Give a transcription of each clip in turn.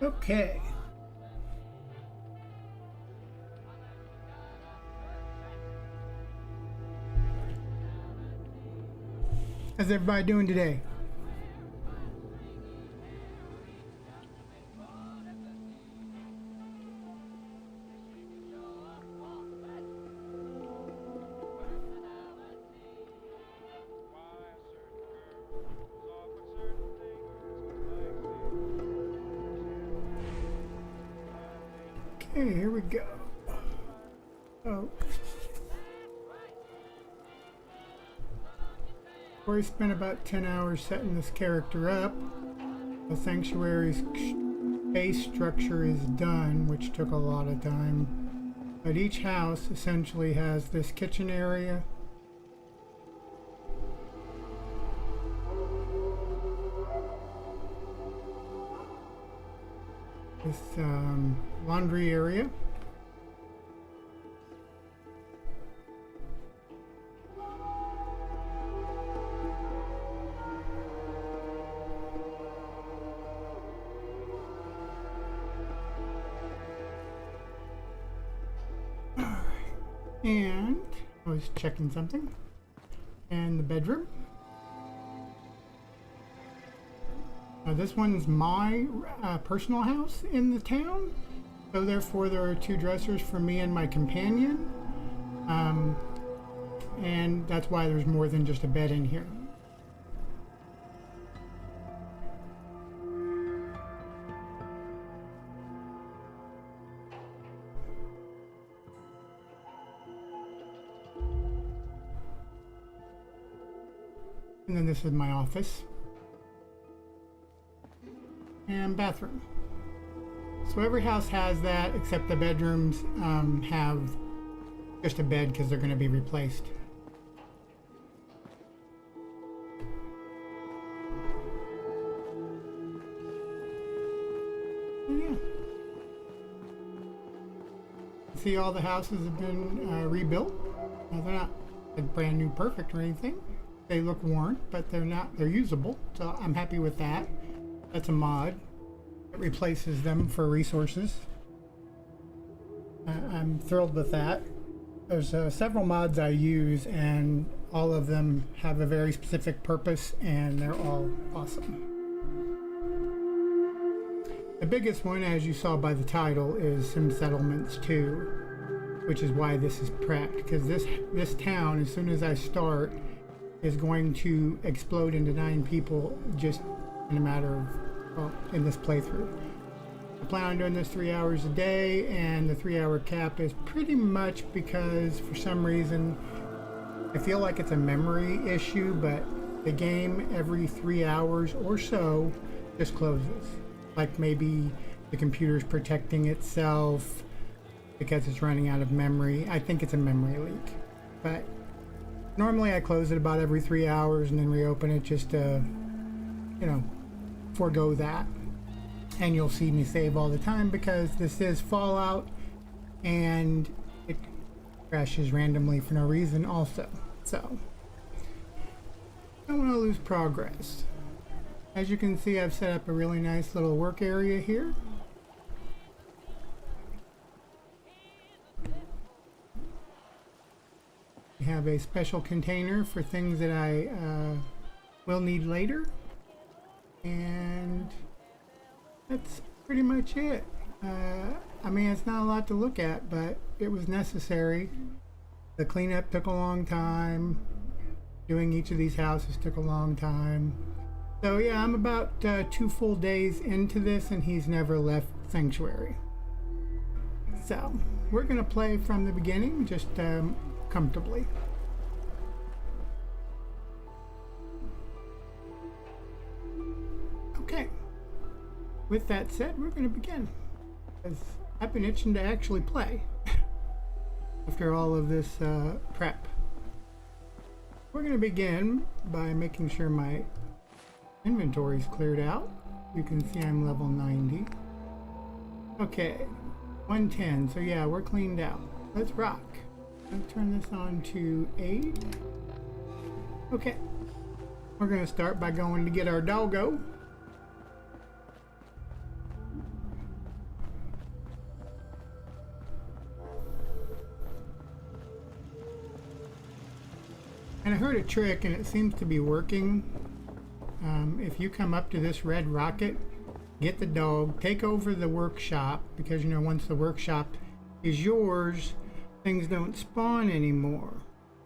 Okay. How's everybody doing today? Okay, here we go. Oh. We spent about 10 hours setting this character up. The sanctuary's base structure is done, which took a lot of time. But each house essentially has this kitchen area, this laundry area, and I was checking something, and the bedroom. This one's my personal house in the town, so therefore there are 2 dressers for me and my companion, and that's why there's more than just a bed in here. And then this is my office and bathroom. So every house has that, except the bedrooms have just a bed because they're going to be replaced. And yeah. See, all the houses have been rebuilt. Now, they're not like brand new perfect or anything. They look worn, but they're usable, so I'm happy with that. That's a mod. It replaces them for resources. I'm thrilled with that. There's several mods I use, and all of them have a very specific purpose, and they're all awesome. The biggest one, as you saw by the title, is Sim Settlements 2, which is why this is prepped, because this town, as soon as I start, is going to explode into 9 people just in a matter of, well, in this playthrough. I plan on doing this 3 hours a day, and the 3-hour cap is pretty much because for some reason I feel like it's a memory issue, but the game every 3 hours or so just closes. Like maybe the computer's protecting itself because it's running out of memory. I think it's a memory leak, but normally I close it about every 3 hours and then reopen it just to, you know, forego that. And you'll see me save all the time because this is Fallout and it crashes randomly for no reason also. So, I don't want to lose progress. As you can see, I've set up a really nice little work area here. We have a special container for things that I will need later, and that's pretty much it. I mean, it's not a lot to look at, but it was necessary. The cleanup took a long time. Doing each of these houses took a long time. So yeah, I'm about 2 full days into this, and he's never left Sanctuary. So we're gonna play from the beginning, just comfortably. Okay, with that said, we're gonna begin, because I've been itching to actually play after all of this prep. We're gonna begin by making sure my inventory's cleared out. You can see I'm level 90. Okay, 110, so yeah, we're cleaned out. Let's rock. Let's turn this on to aid. Okay, we're gonna start by going to get our doggo. And I heard a trick, and it seems to be working. If you come up to this red rocket, get the dog, take over the workshop, because you know once the workshop is yours, things don't spawn anymore.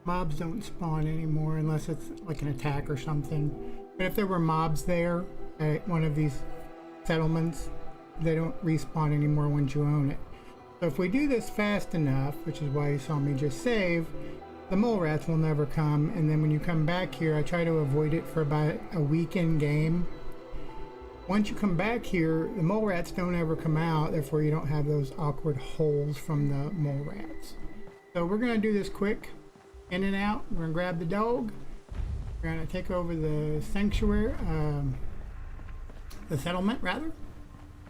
Mobs don't spawn anymore unless it's like an attack or something. But if there were mobs there at one of these settlements, they don't respawn anymore once you own it. So if we do this fast enough, which is why you saw me just save, the mole rats will never come, and then when you come back here, I try to avoid it for about a week in game. Once you come back here, the mole rats don't ever come out, therefore you don't have those awkward holes from the mole rats. So we're going to do this quick, in and out. We're going to grab the dog, we're going to take over the sanctuary, the settlement rather, and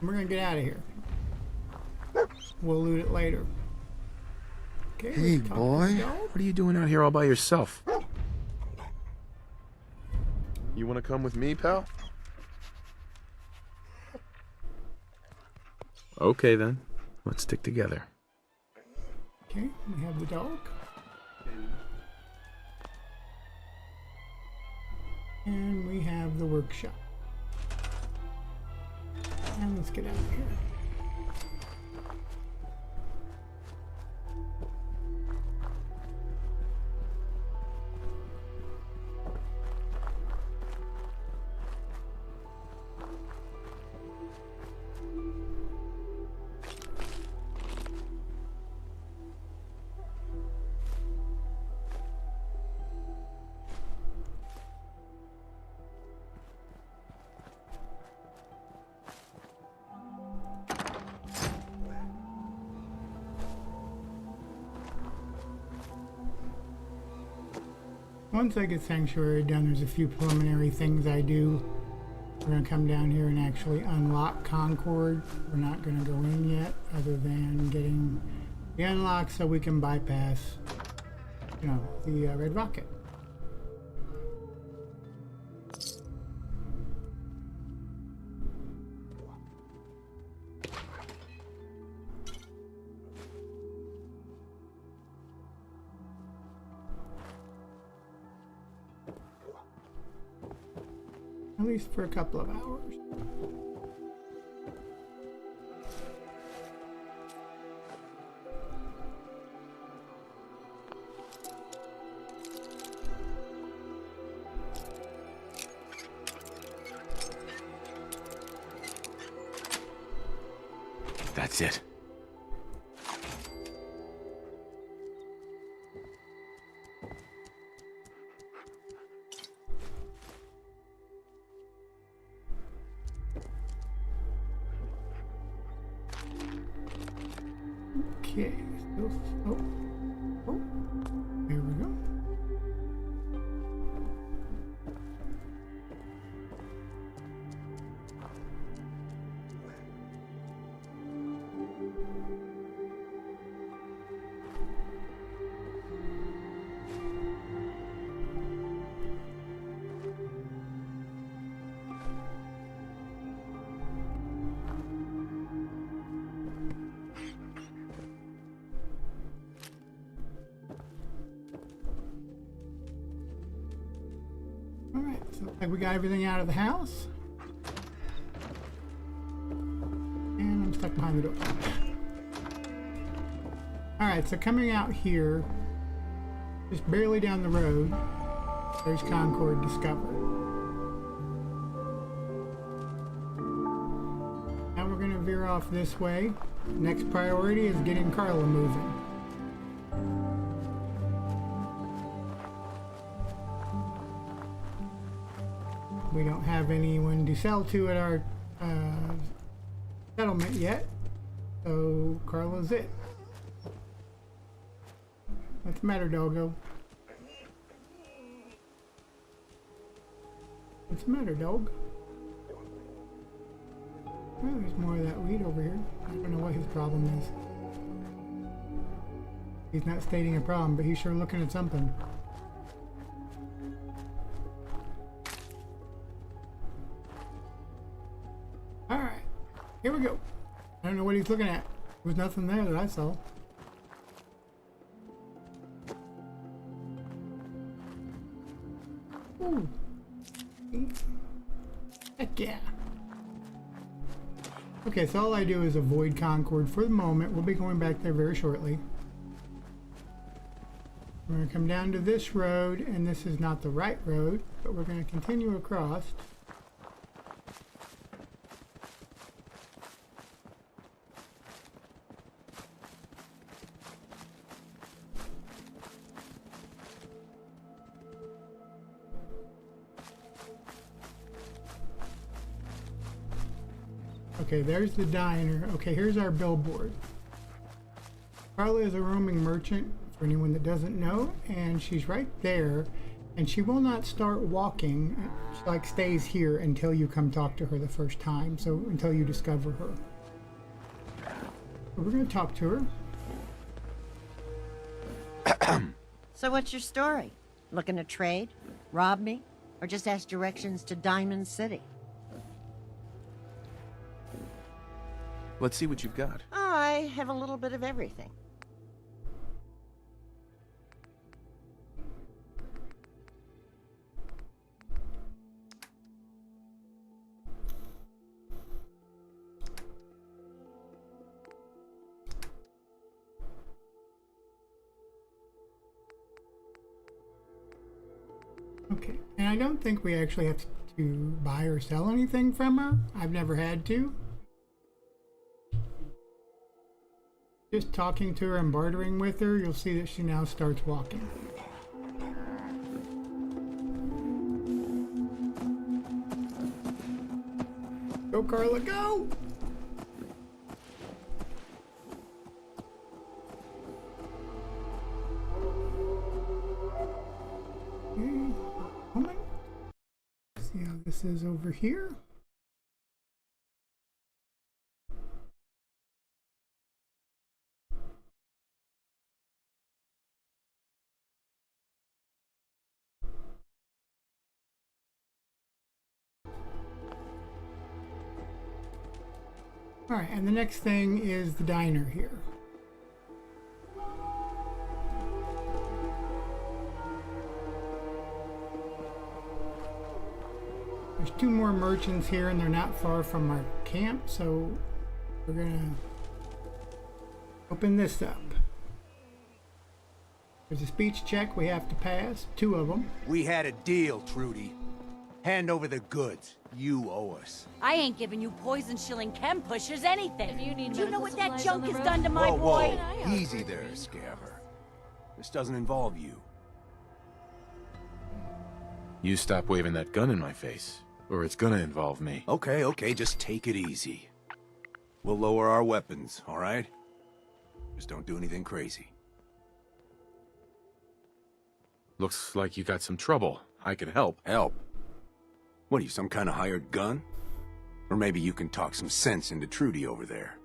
we're going to get out of here. We'll loot it later. Okay, hey boy, what are you doing out here all by yourself? You want to come with me, pal? Okay then, let's stick together. Okay, we have the dog. And we have the workshop. And let's get out of here. Once I get Sanctuary done, there's a few preliminary things I do. We're going to come down here and actually unlock Concord. We're not going to go in yet, other than getting the unlock so we can bypass, you know, the red rocket. At least for a couple of hours. That's it. Okay, oh, here we go. Alright, so looks like we got everything out of the house. And I'm stuck behind the door. Alright, so coming out here, just barely down the road, there's Concord discovered. Now we're going to veer off this way. Next priority is getting Carla moving. We don't have anyone to sell to at our settlement yet, so Carla's it. What's the matter, doggo? What's the matter, dog? Well, there's more of that weed over here. I don't know what his problem is. He's not stating a problem, but he's sure looking at something. Alright, here we go. I don't know what he's looking at. There was nothing there that I saw. go! Heck yeah. Okay, so all I do is avoid Concord for the moment. We'll be going back there very shortly. We're going to come down to this road, and this is not the right road, but we're going to continue across. Okay, there's the diner. Okay, here's our billboard. Carla is a roaming merchant, for anyone that doesn't know, and she's right there, and she will not start walking. She like stays here until you come talk to her the first time, so until you discover her. But we're going to talk to her. So what's your story? Looking to trade? Rob me? Or just ask directions to Diamond City? Let's see what you've got. I have a little bit of everything. Okay, and I don't think we actually have to buy or sell anything from her. I've never had to. Just talking to her and bartering with her, you'll see that she now starts walking. Go, Carla, go! Okay, moment. See how this is over here. All right, and the next thing is the diner here. There's two more merchants here, and they're not far from our camp, so we're gonna open this up. There's a speech check we have to pass, 2 of them. We had a deal, Trudy. Hand over the goods. You owe us. I ain't giving you poison shilling chem pushers anything. If you need Do you know medical what that supplies junk on the has road? done to my Whoa, boy? whoa. Easy there, Scaver. This doesn't involve you. You stop waving that gun in my face, or it's gonna involve me. Okay, just take it easy. We'll lower our weapons, all right? Just don't do anything crazy. Looks like you got some trouble. I can help. Help? What are you, some kind of hired gun? Or maybe you can talk some sense into Trudy over there.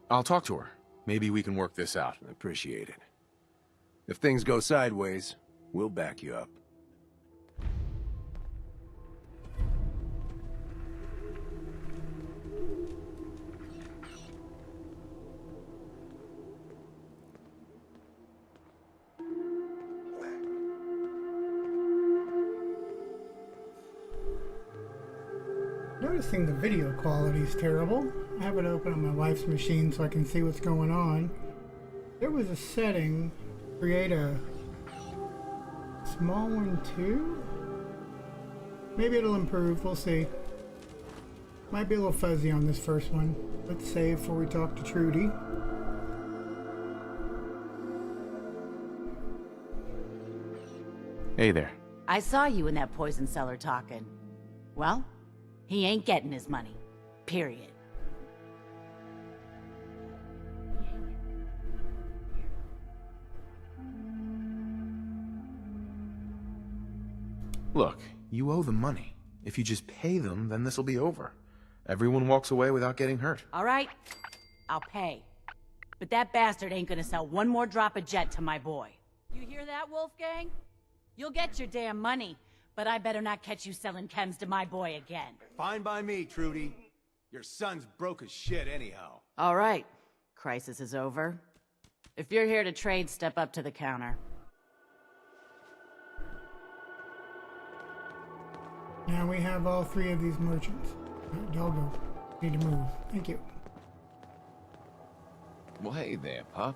I'll talk to her. Maybe we can work this out. Appreciate it. If things go sideways, we'll back you up. Noticing the video quality is terrible. I have it open on my wife's machine so I can see what's going on. There was a setting, create a small one too? Maybe it'll improve, we'll see. Might be a little fuzzy on this first one. Let's save before we talk to Trudy. Hey there. I saw you in that poison cellar talking. Well, he ain't getting his money. Period. Look, you owe them money. If you just pay them, then this'll be over. Everyone walks away without getting hurt. All right, I'll pay. But that bastard ain't gonna sell one more drop of jet to my boy. You hear that, Wolfgang? You'll get your damn money, but I better not catch you selling chems to my boy again. Fine by me, Trudy. Your son's broke as shit anyhow. All right. Crisis is over. If you're here to trade, step up to the counter. Now we have all three of these merchants. Y'all go. Need to move. Thank you. Well, hey there, pup.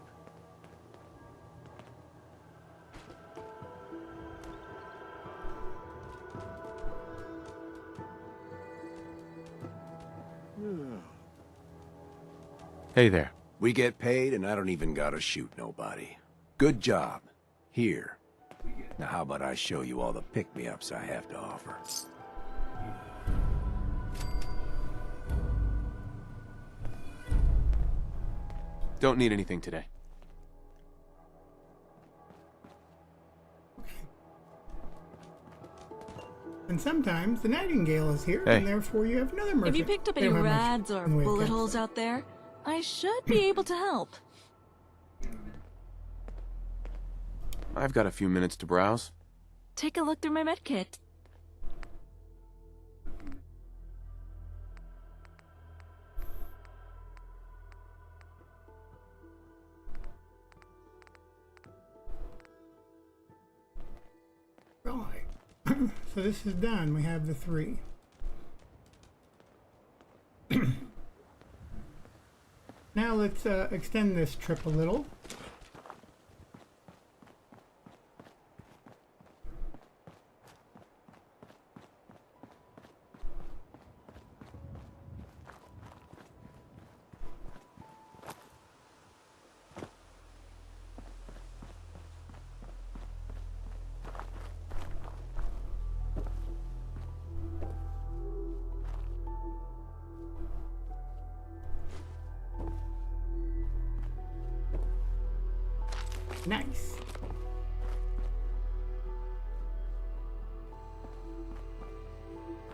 Hey there. We get paid and I don't even gotta shoot nobody. Good job. Here. Now how about I show you all the pick-me-ups I have to offer? Don't need anything today. And sometimes the Nightingale is here, Hey. and therefore you have another merchant. If you picked up They any don't have much rads or in the way of bullet cash. holes out there, I should be able to help. I've got a few minutes to browse. Take a look through my med kit. Right. So this is done. We have the three. Now let's extend this trip a little. Nice.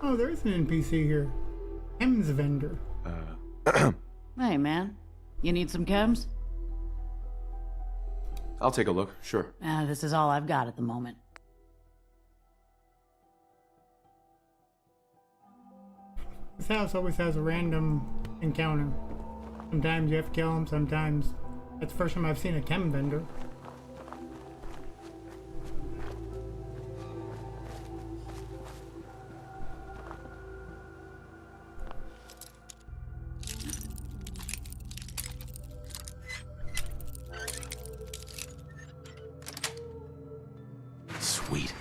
Oh, there is an NPC here. Chems vendor. Hey, man. You need some chems? I'll take a look, sure. This is all I've got at the moment. This house always has a random encounter. Sometimes you have to kill him, sometimes... That's the first time I've seen a chem vendor. Sweet.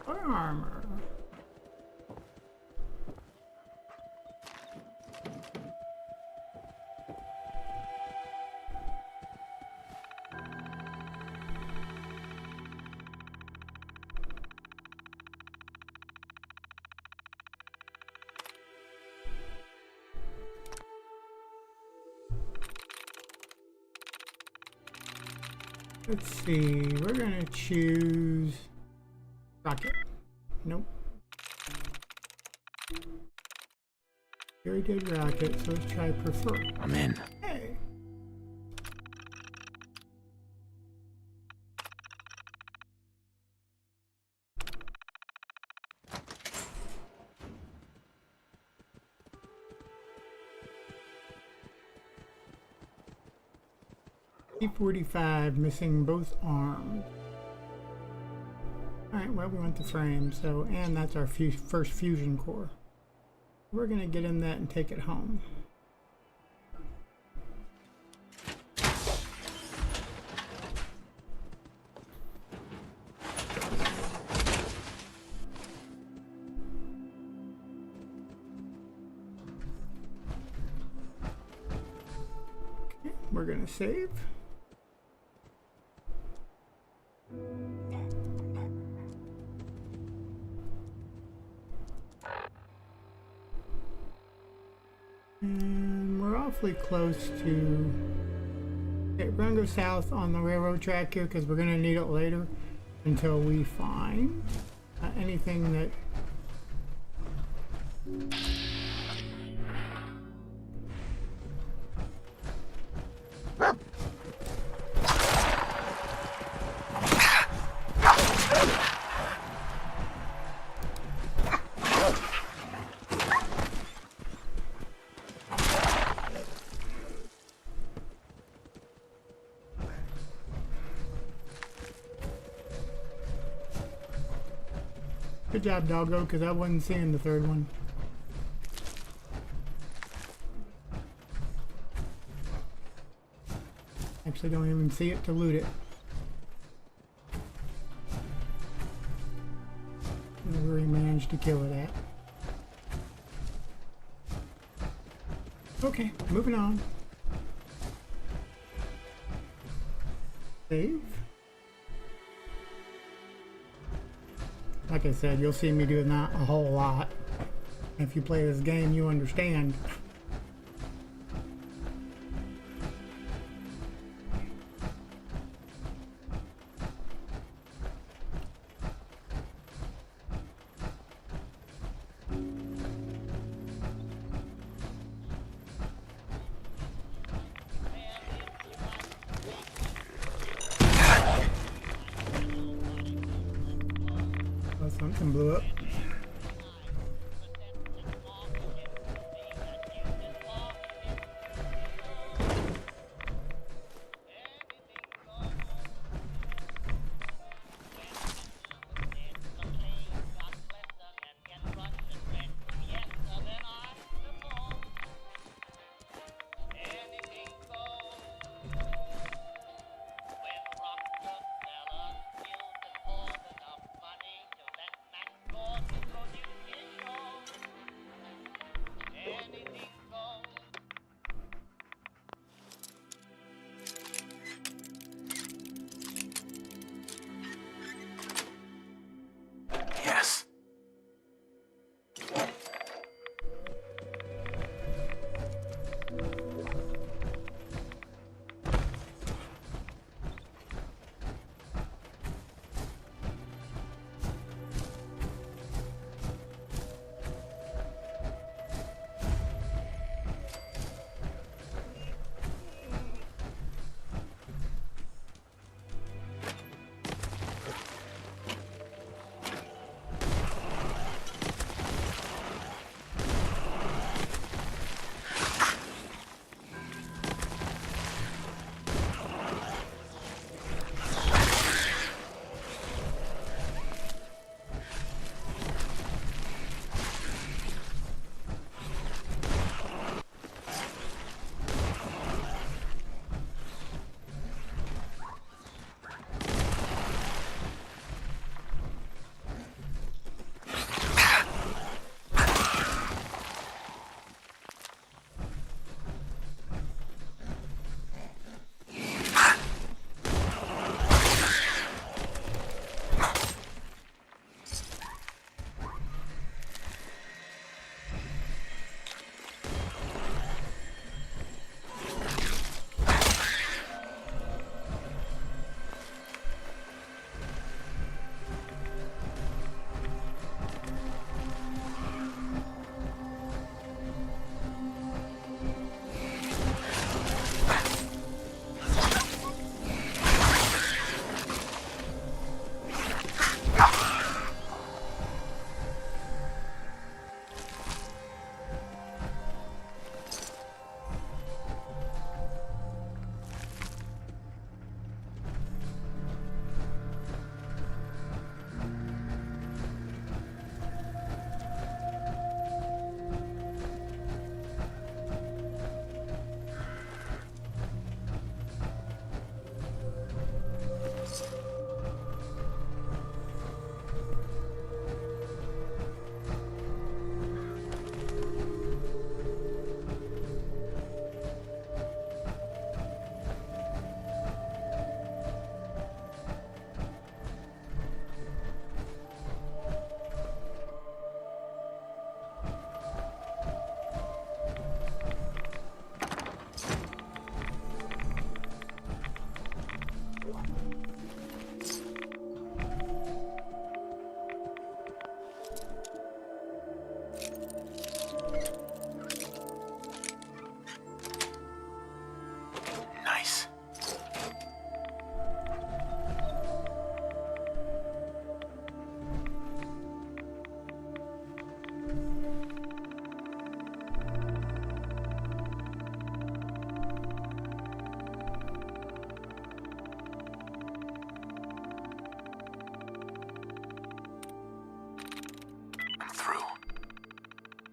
Armor. Let's see, we're gonna choose rocket. Nope. Very did rocket, so let's try prefer. I'm in. Hey. P45 missing both arms. Alright, well, we want the frame, so, and that's our first fusion core. We're gonna get in that and take it home. Okay, we're gonna save. And we're awfully close to... Okay, we're gonna go south on the railroad track here because we're gonna need it later until we find anything that... Good job, doggo, because I wasn't seeing the third one. Actually, don't even see it to loot it. Where he managed to kill it at. Okay, moving on. Save. Like I said, you'll see me do not a whole lot. If you play this game, you understand. Something blew up.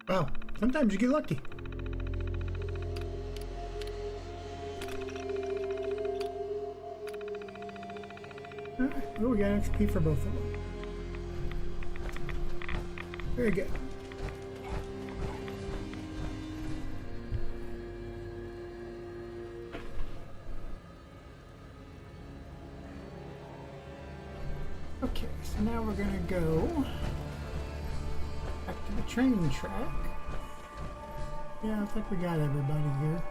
Well, sometimes you get lucky. Oh, we got XP for both of them. Very good. Okay, so now we're gonna go back to the train track. Yeah, I think we got everybody here.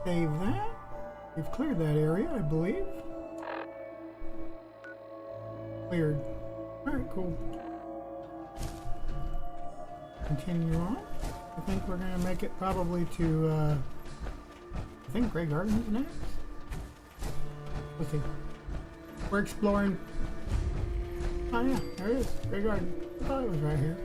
Save that. We've cleared that area, I believe. Cleared. Alright, cool. Continue on. I think we're gonna make it probably to, I think Grey Garden's next. Let's see. We're exploring. Oh yeah, there it is. Grey Garden. I thought it was right here.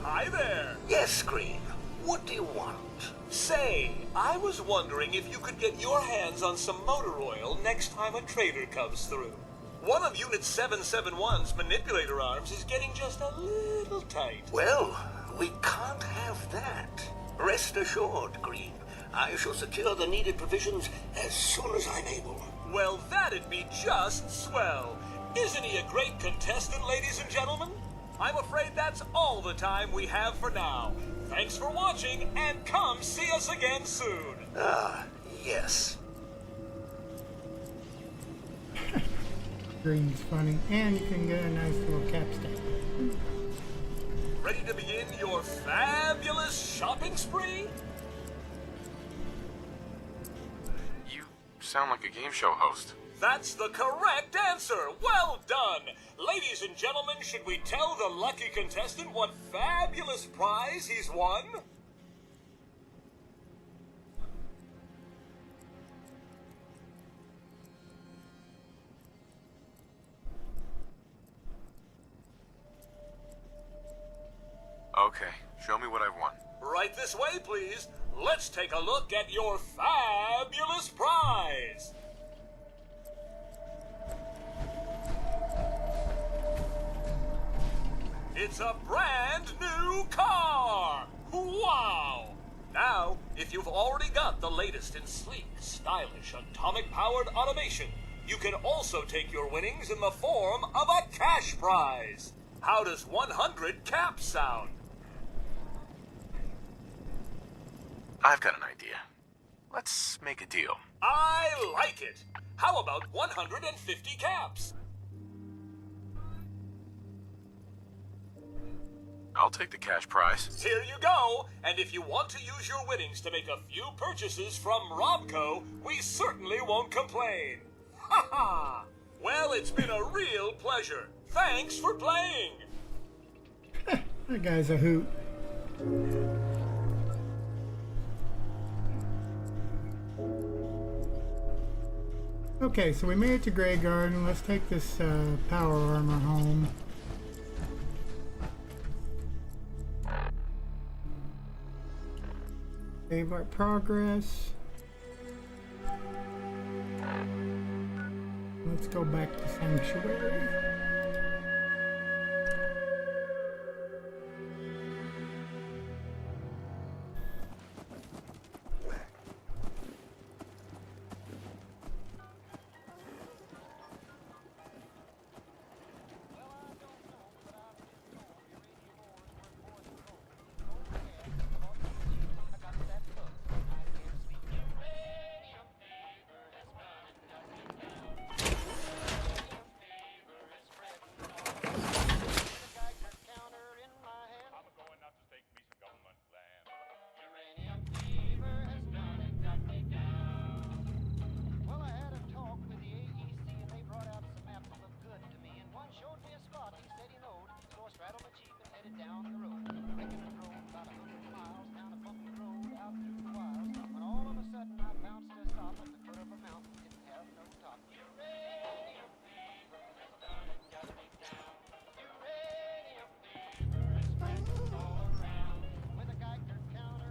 Hi there. Yes, Green. What do you want? Say, I was wondering if you could get your hands on some motor oil next time a trader comes through. One of Unit 771's manipulator arms is getting just a little tight. Well, we can't have that. Rest assured, Green. I shall secure the needed provisions as soon as I'm able. Well, that'd be just swell. Isn't he a great contestant, ladies and gentlemen? I'm afraid that's all the time we have for now. Thanks for watching, and come see us again soon. Ah, yes. Green's funny, and you can get a nice little capstan. Ready to begin your fabulous shopping spree? You sound like a game show host. That's the correct answer. Well done. Ladies and gentlemen, should we tell the lucky contestant what fabulous prize he's won? Okay, show me what I've won. Right this way, please. Let's take a look at your fabulous prize. It's a brand new car! Wow! Now, if you've already got the latest in sleek, stylish, atomic-powered automation, you can also take your winnings in the form of a cash prize. How does 100 caps sound? I've got an idea. Let's make a deal. I like it. How about 150 caps? I'll take the cash prize. Here you go. And if you want to use your winnings to make a few purchases from Robco, we certainly won't complain. Ha ha! Well, it's been a real pleasure. Thanks for playing. That guy's a hoot. Okay, so we made it to Grey Garden. Let's take this power armor home. Save our progress. Let's go back to Sanctuary.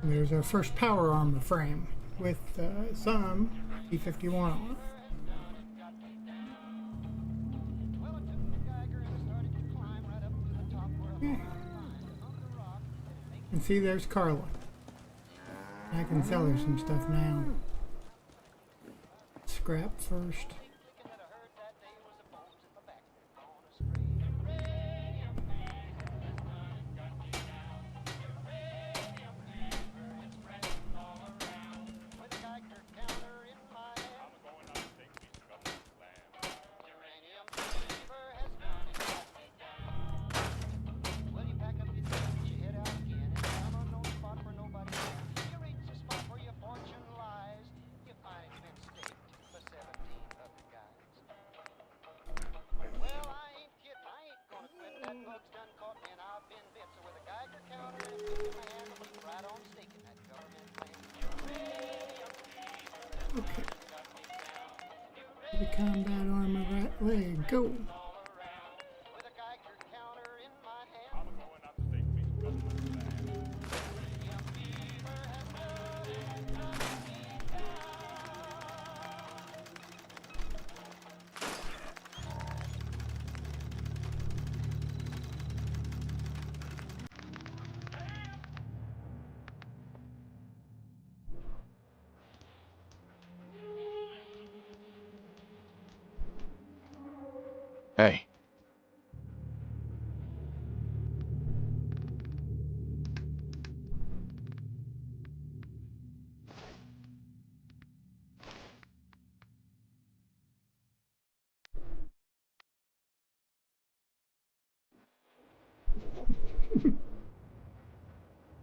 And there's our first power armor frame with some P-51 on it. Okay. And see, there's Carla. I can sell her some stuff now. Scrap first. Okay. The combat armor right leg, go. Hey.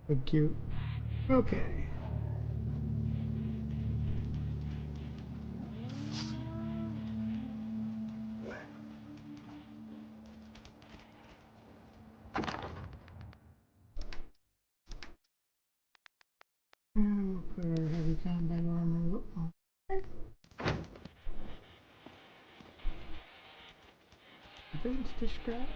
So cute. Okay. We'll put our heavy combat armor on. Boots to scrap.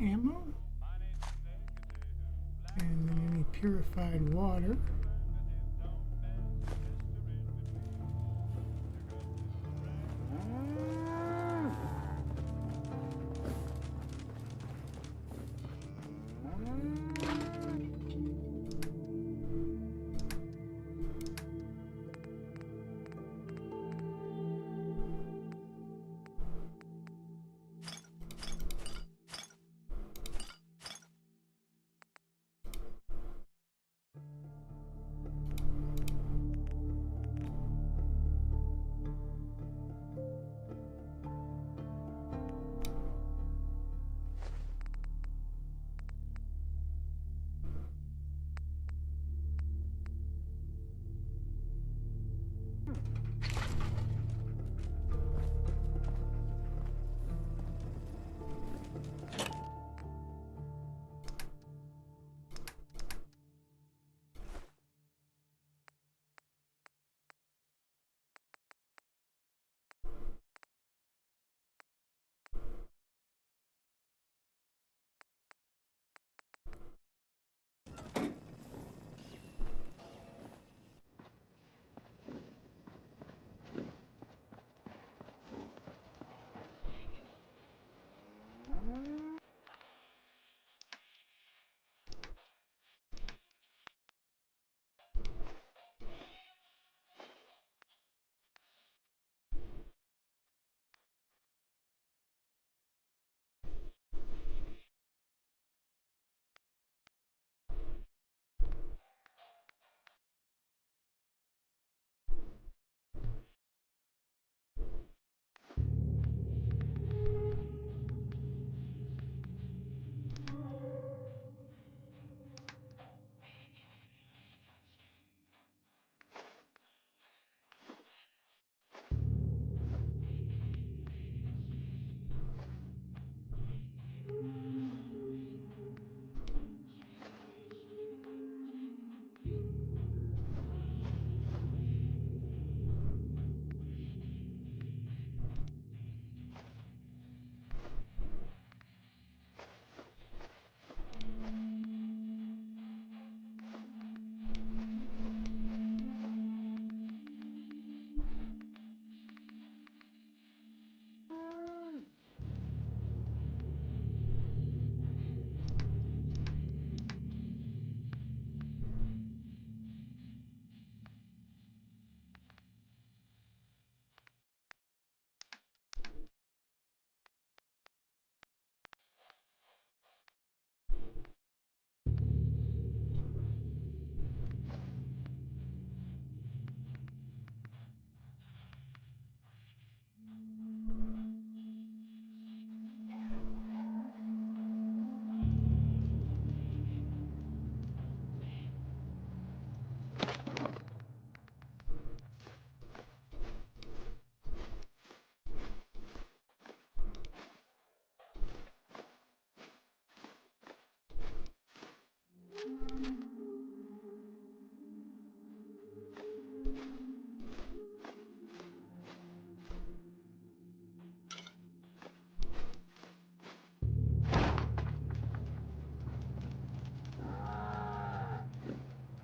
Ammo. And then any purified water.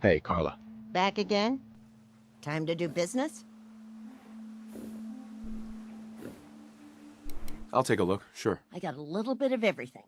Hey, Carla. Back again? Time to do business? I'll take a look, sure. I got a little bit of everything.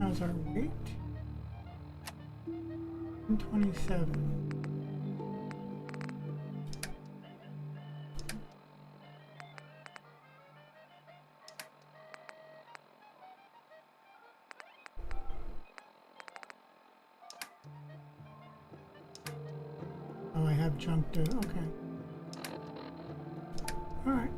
How's our weight? 127. Oh, I have junk to, okay. All right.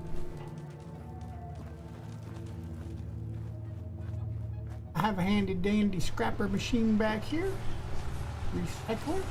I have a handy dandy scrapper machine back here. Recycler.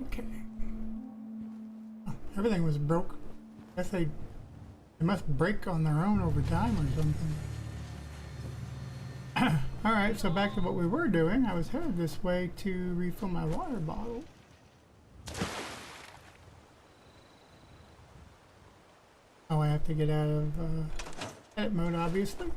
Okay. Oh, everything was broke. I guess they must break on their own over time or something. Alright, so back to what we were doing. I was headed this way to refill my water bottle. Oh, I have to get out of edit mode, obviously.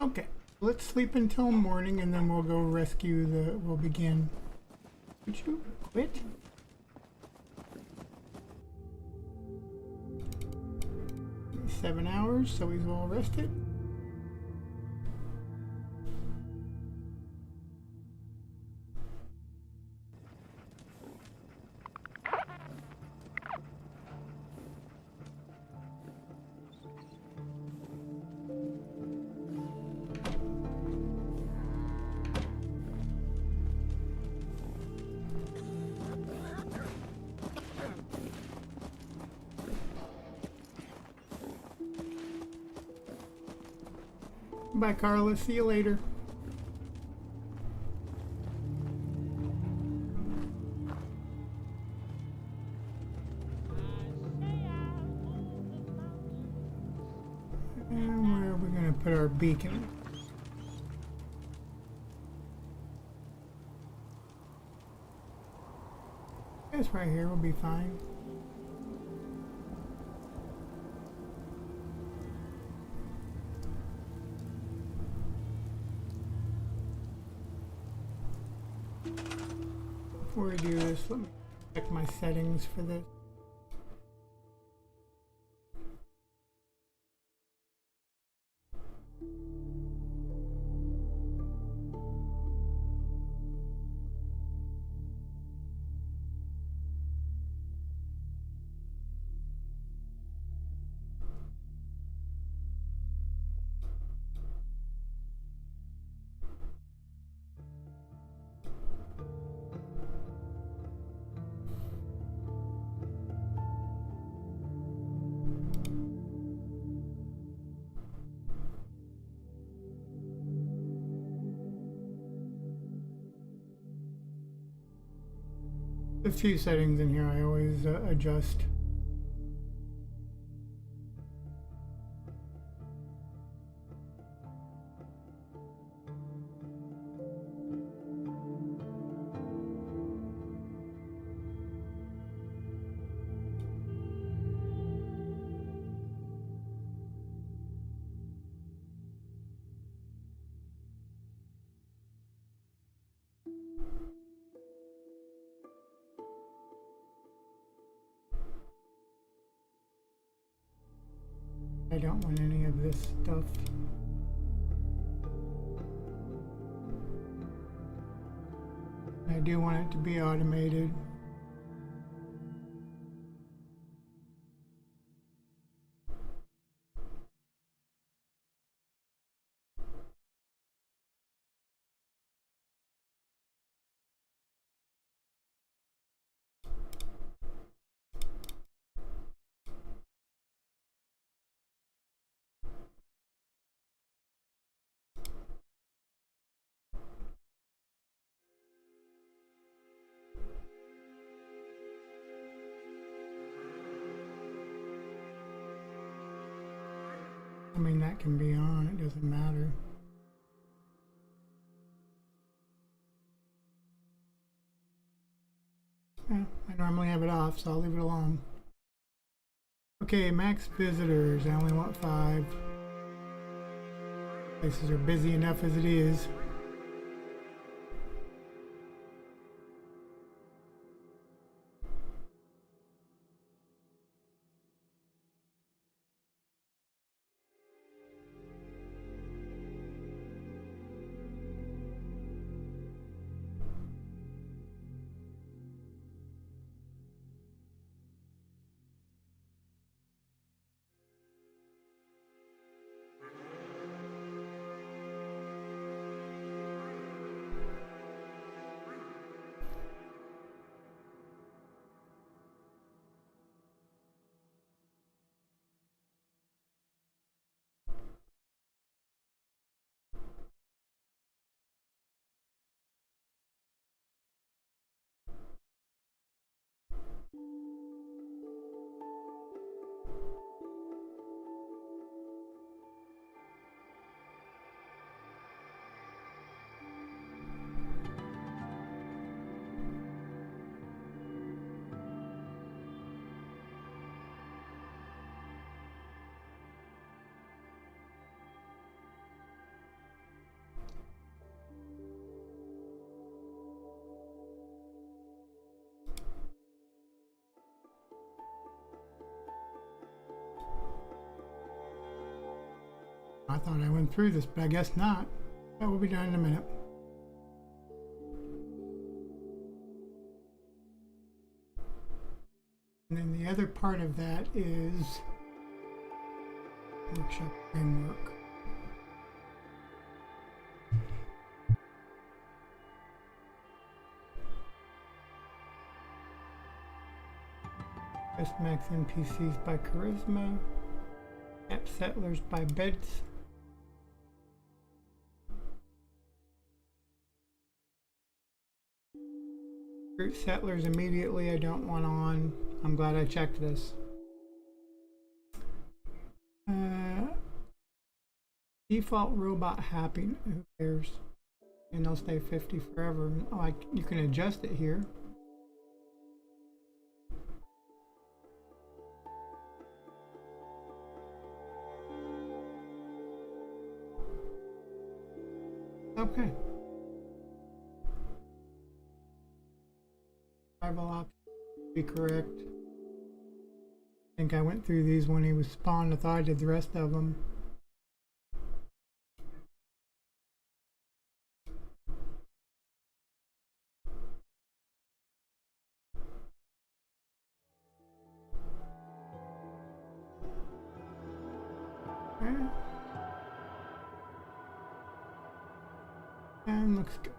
Okay, let's sleep until morning and then we'll go rescue we'll begin. Would you quit? Seven hours, so he's all rested. Bye, Carla. See you later. And where are we going to put our beacon? I guess right here will be fine. Before we do this, let me check my settings for this. A few settings in here I always adjust. I don't want any of this stuff. I do want it to be automated. I mean, that can be on, it doesn't matter. Yeah, I normally have it off, so I'll leave it alone. Okay, max visitors. I only want 5. Places are busy enough as it is. I thought I went through this, but I guess not. That will be done in a minute. And then the other part of that is workshop framework. Best max NPCs by charisma. Cap settlers by beds. Recruit settlers immediately. I don't want on. I'm glad I checked this. Default robot happy. Who cares? And they'll stay 50 forever. Like, you can adjust it here. Okay. Survival option be correct. I think I went through these when he was spawned. I thought I did the rest of them. And looks good.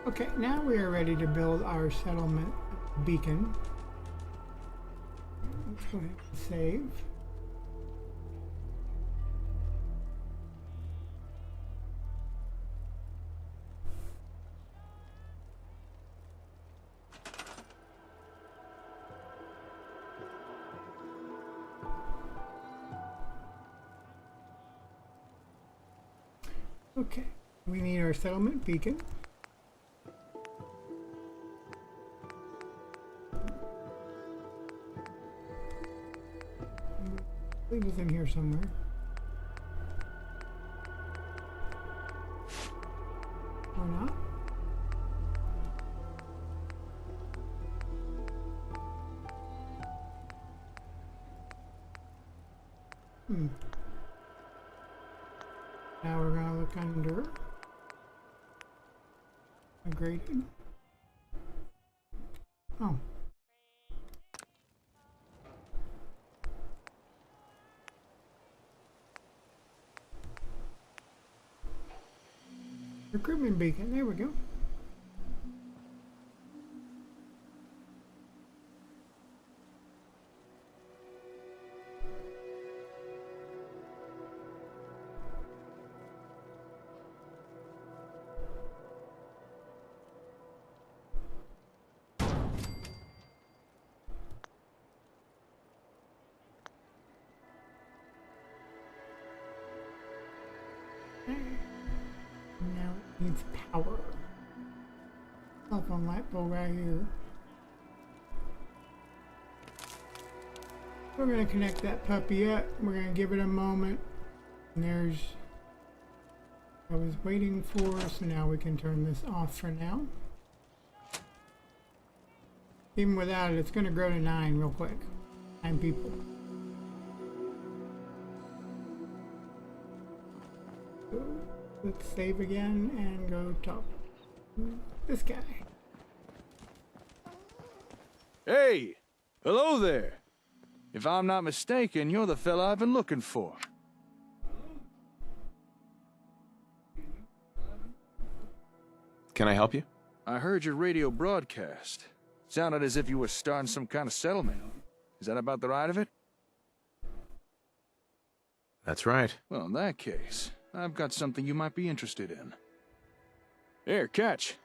Okay, now we are ready to build our settlement beacon. Let's go ahead and save. Okay, we need our settlement beacon. I believe it's in here somewhere. Or not? Now we're going to look under grading. Oh. Recruitment beacon, there we go. Now it needs power. telephone light pole right here. We're going to connect that puppy up. We're going to give it a moment. And there's... I was waiting for, so now we can turn this off for now. Even without it, it's going to grow to 9 real quick. 9 people. So let's save again and go talk to this guy. Hey! Hello there! If I'm not mistaken, you're the fella I've been looking for. Can I help you? I heard your radio broadcast. Sounded as if you were starting some kind of settlement. Is that about the right of it? That's right. Well, in that case, I've got something you might be interested in. Here, catch.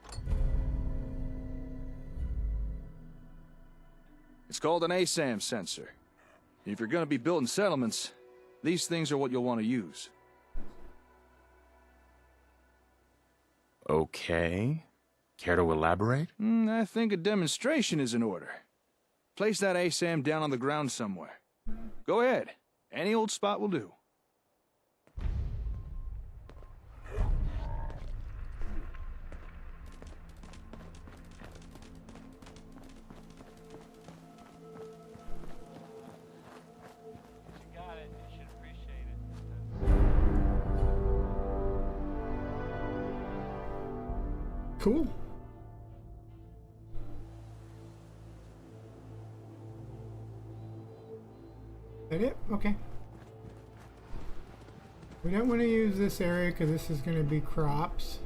It's called an ASAM sensor. If you're gonna be building settlements, these things are what you'll want to use. Okay. Care to elaborate? I think a demonstration is in order. Place that ASAM down on the ground somewhere. Go ahead. Any old spot will do. Cool. That it? Okay. We don't want to use this area because this is going to be crops.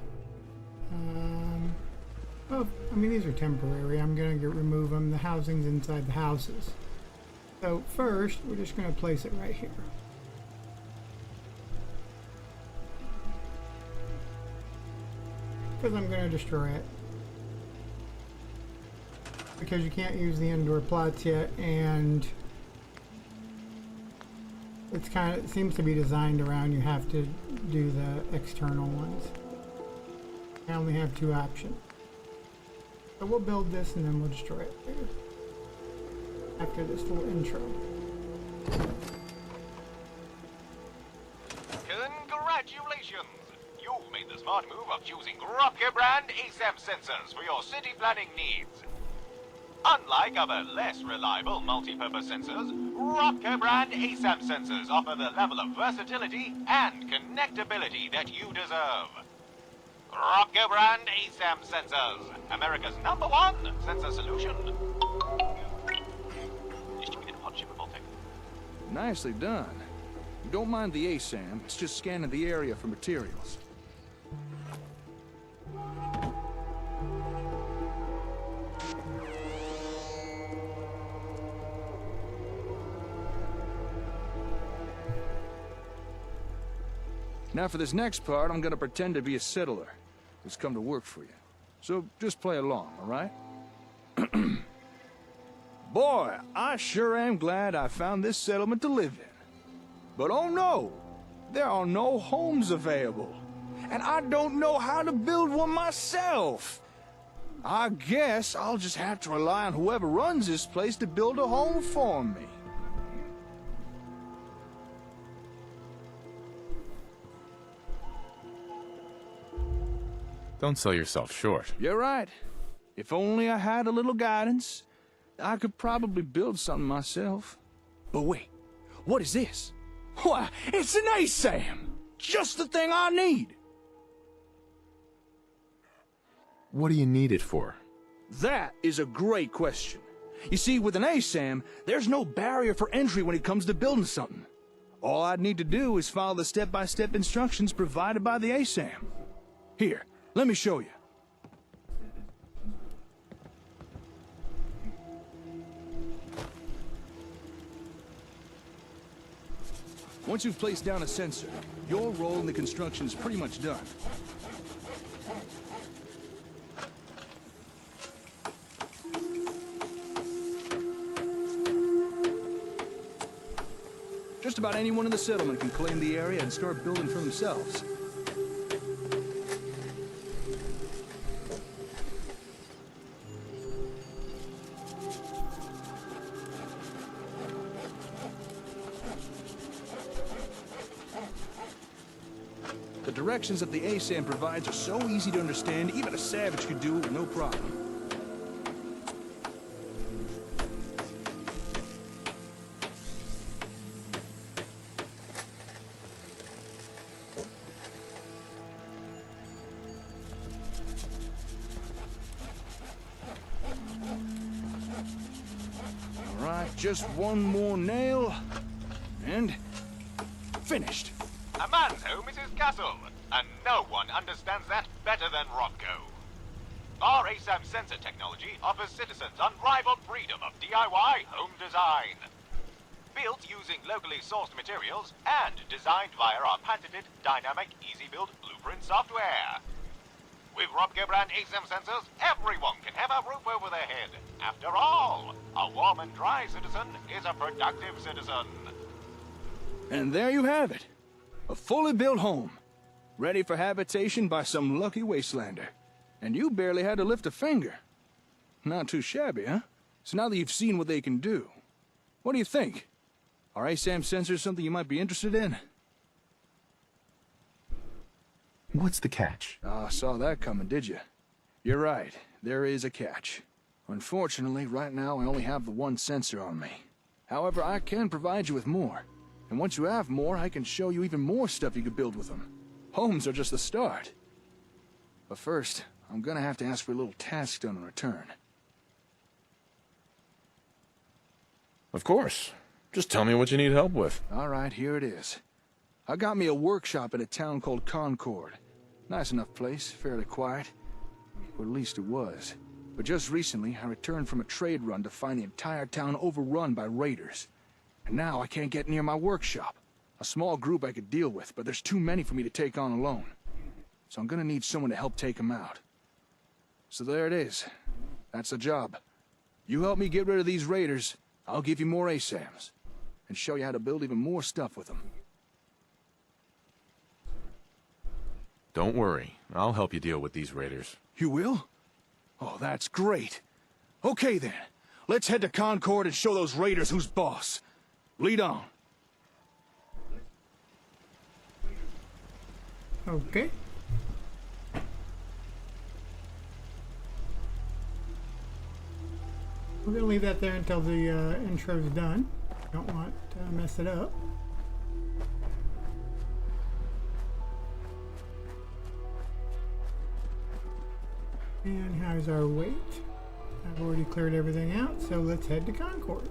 Well, I mean, these are temporary. I'm going to remove them. The housing's inside the houses. So first, we're just going to place it right here. Because I'm going to destroy it. Because you can't use the indoor plots yet, and it's it seems to be designed around you have to do the external ones. I only have 2 options. So we'll build this and then we'll destroy it later. After this little intro. Congratulations! You've made the smart move of choosing Rocker brand ASAM sensors for your city planning needs. Unlike other less reliable multi-purpose sensors, Rocker brand ASAM sensors offer the level of versatility and connectability that you deserve. Rocker brand ASAM sensors, America's #1 sensor solution. Nicely done. Don't mind the ASAM, it's just scanning the area for materials. Now for this next part, I'm gonna pretend to be a settler who's come to work for you. So just play along, all right? Boy, I sure am glad I found this settlement to live in. But oh no, there are no homes available. And I don't know how to build one myself. I guess I'll just have to rely on whoever runs this place to build a home for me. Don't sell yourself short. You're right. If only I had a little guidance, I could probably build something myself. But wait, what is this? Why, it's an ASAM! Just the thing I need! What do you need it for? That is a great question. You see, with an ASAM, there's no barrier for entry when it comes to building something. All I'd need to do is follow the step-by-step instructions provided by the ASAM. Here, let me show you. Once you've placed down a sensor, your role in the construction is pretty much done. Just about anyone in the settlement can claim the area and start building for themselves. directions that the ASAM provides are so easy to understand, even a savage could do it with no problem. All right, just one more nail, and finished. A man's home is his castle, and no one understands that better than Robco. Our ASAM sensor technology offers citizens unrivaled freedom of DIY home design. Built using locally sourced materials and designed via our patented dynamic easy-build blueprint software. With Robco brand ASAM sensors, everyone can have a roof over their head. After all, a warm and dry citizen is a productive citizen. And there you have it. A fully built home. Ready for habitation by some lucky wastelander. And you barely had to lift a finger. Not too shabby, huh? So now that you've seen what they can do, what do you think? Are ASAM sensors something you might be interested in? What's the catch? Ah, saw that coming, did you? You're right. There is a catch. Unfortunately, right now I only have the one sensor on me. However, I can provide you with more. And once you have more, I can show you even more stuff you could build with them. Homes are just the start. But first, I'm gonna have to ask for a little task done in return. Of course. Just tell me what you need help with. All right, here it is. I got me a workshop in a town called Concord. Nice enough place, fairly quiet. Or at least it was. But just recently, I returned from a trade run to find the entire town overrun by raiders. And now I can't get near my workshop. A small group I could deal with, but there's too many for me to take on alone. So I'm gonna need someone to help take them out. So there it is. That's the job. You help me get rid of these raiders, I'll give you more ASAMs. And show you how to build even more stuff with them. Don't worry. I'll help you deal with these raiders. You will? Oh, that's great. Okay then. Let's head to Concord and show those raiders who's boss. Lead on. Okay. We're gonna leave that there until the intro's done. Don't want to mess it up. And how's our weight? I've already cleared everything out, so let's head to Concord.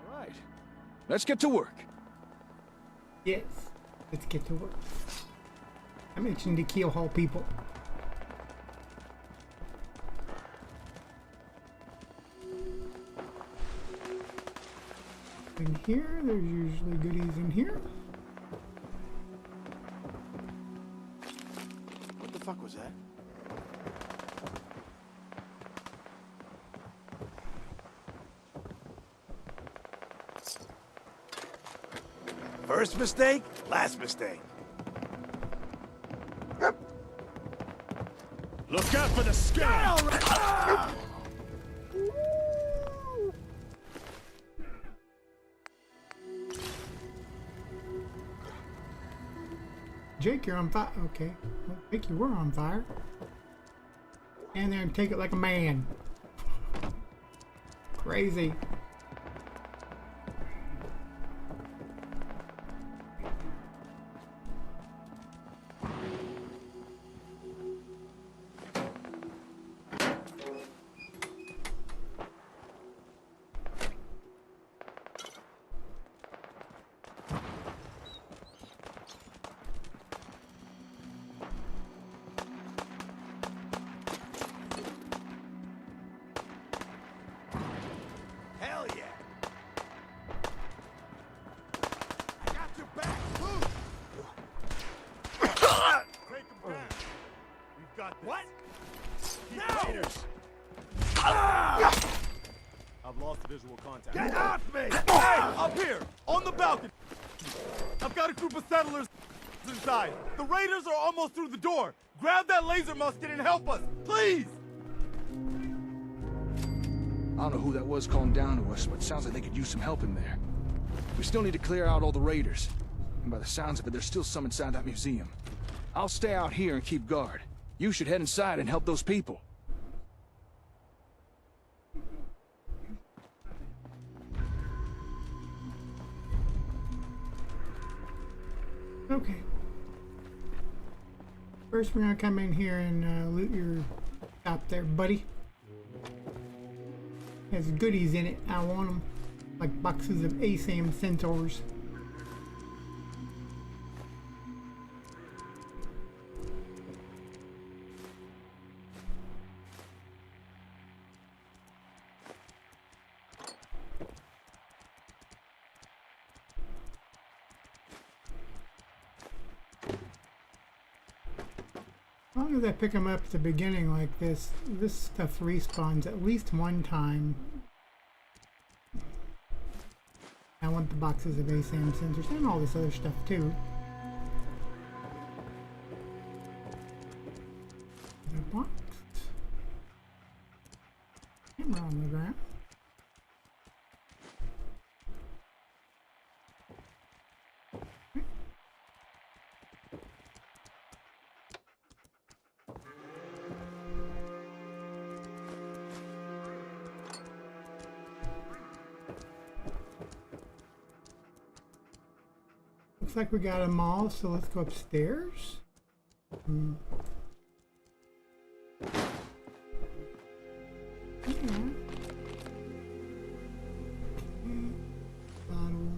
All right. Let's get to work. Yes, let's get to work. I mentioned the keel haul people. In here, there's usually goodies in here. What the fuck was that? First mistake, last mistake. Look out for the scale! Jake, you're on fire. Okay. Well, Jake, you were on fire. And there and take it like a man. Crazy. Hell yeah! I got your back. Move. Take him down. We've got this. What? No! I've lost visual contact. Get off me! Hey, up here, on the balcony. I've got a group of settlers inside. The raiders are almost through the door. Grab that laser musket and help us, please! I don't know who that was calling down to us, but it sounds like they could use some help in there. We still need to clear out all the raiders. And by the sounds of it, there's still some inside that museum. I'll stay out here and keep guard. You should head inside and help those people. Okay. First, we're gonna come in here and loot your shop there, buddy. Has goodies in it. I want them, like boxes of ASAM sensors. As long as I pick them up at the beginning like this, this stuff respawns at least one time. I want the boxes of ASAM sensors and all this other stuff too. The box. Camera on the ground. Looks like we got them all, so let's go upstairs. Yeah. Bottle.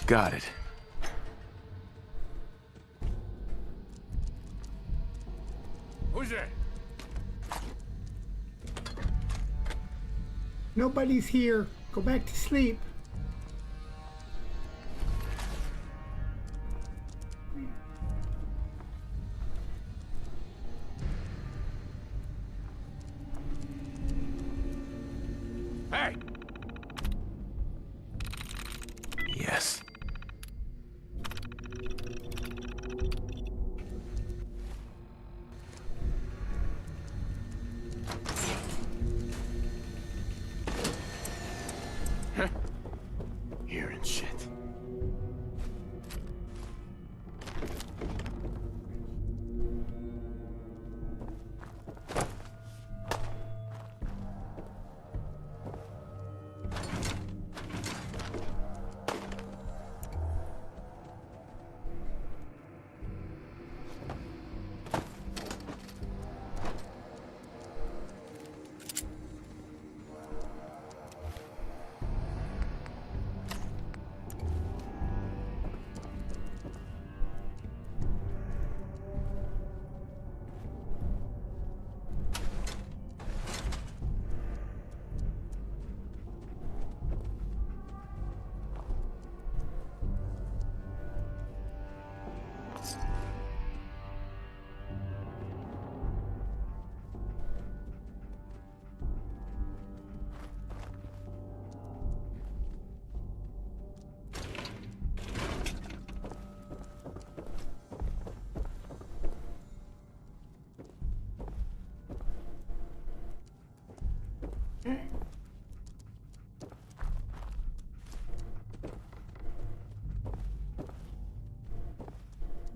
Got it. Who's that? Nobody's here. Go back to sleep. Yes.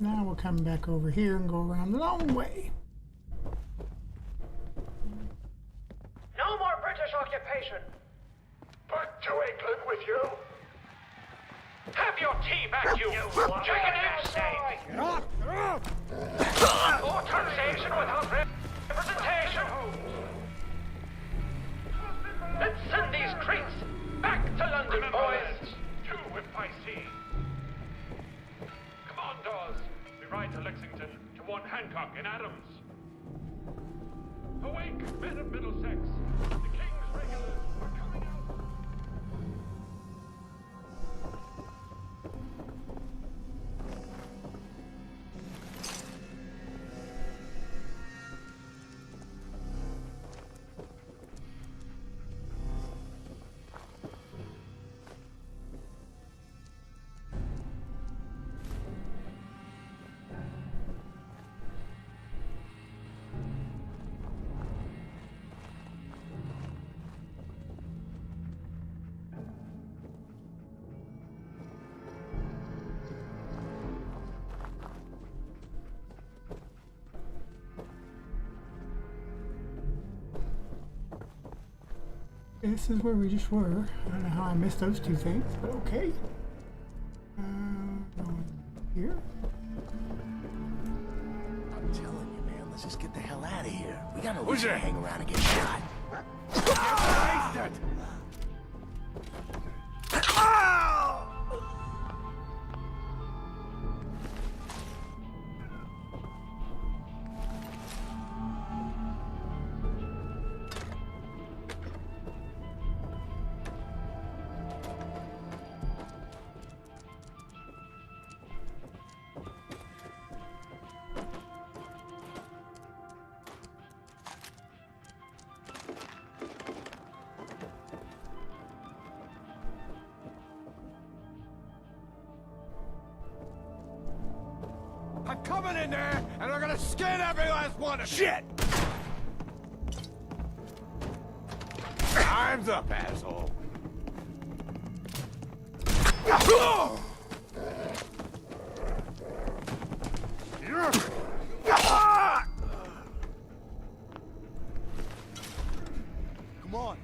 Now we'll come back over here and go around the long way. No more British occupation. Back to England with you. Have your tea back, you chicken egg steak. Get off! Authorization without representation. Let's send these creeps back to London, boys. Two if I see. Come on, Dawes. We ride to Lexington to warn Hancock and Adams. Awake, men of Middlesex. The King's regulars are coming out. This is where we just were. I don't know how I missed those two things, but okay. Going here. I'm telling you, man, let's just get the hell out of here. We got no reason to hang around and get shot. I'm coming in there, and I'm gonna skin every last one of you. Shit! Time's up, asshole. Come on.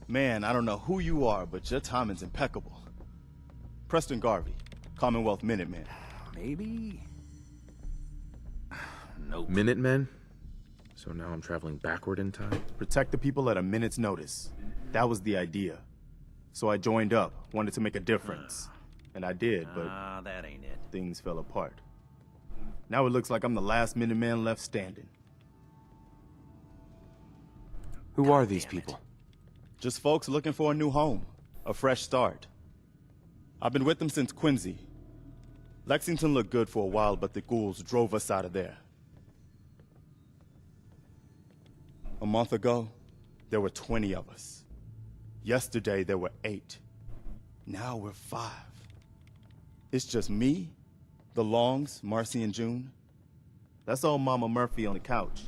Man, I don't know who you are, but your timing's impeccable. Preston Garvey, Commonwealth Minutemen. Maybe? Nope. Minutemen? So now I'm traveling backward in time? Protect the people at a minute's notice. That was the idea. So I joined up, wanted to make a difference. And I did, but that ain't it. Things fell apart. Now it looks like I'm the last Minuteman left standing. Who are these people? Just folks looking for a new home, a fresh start. I've been with them since Quincy. Lexington looked good for a while, but the ghouls drove us out of there. A month ago, there were 20 of us. Yesterday, there were 8. Now we're 5. It's just me, the Longs, Marcy and June. That's old Mama Murphy on the couch.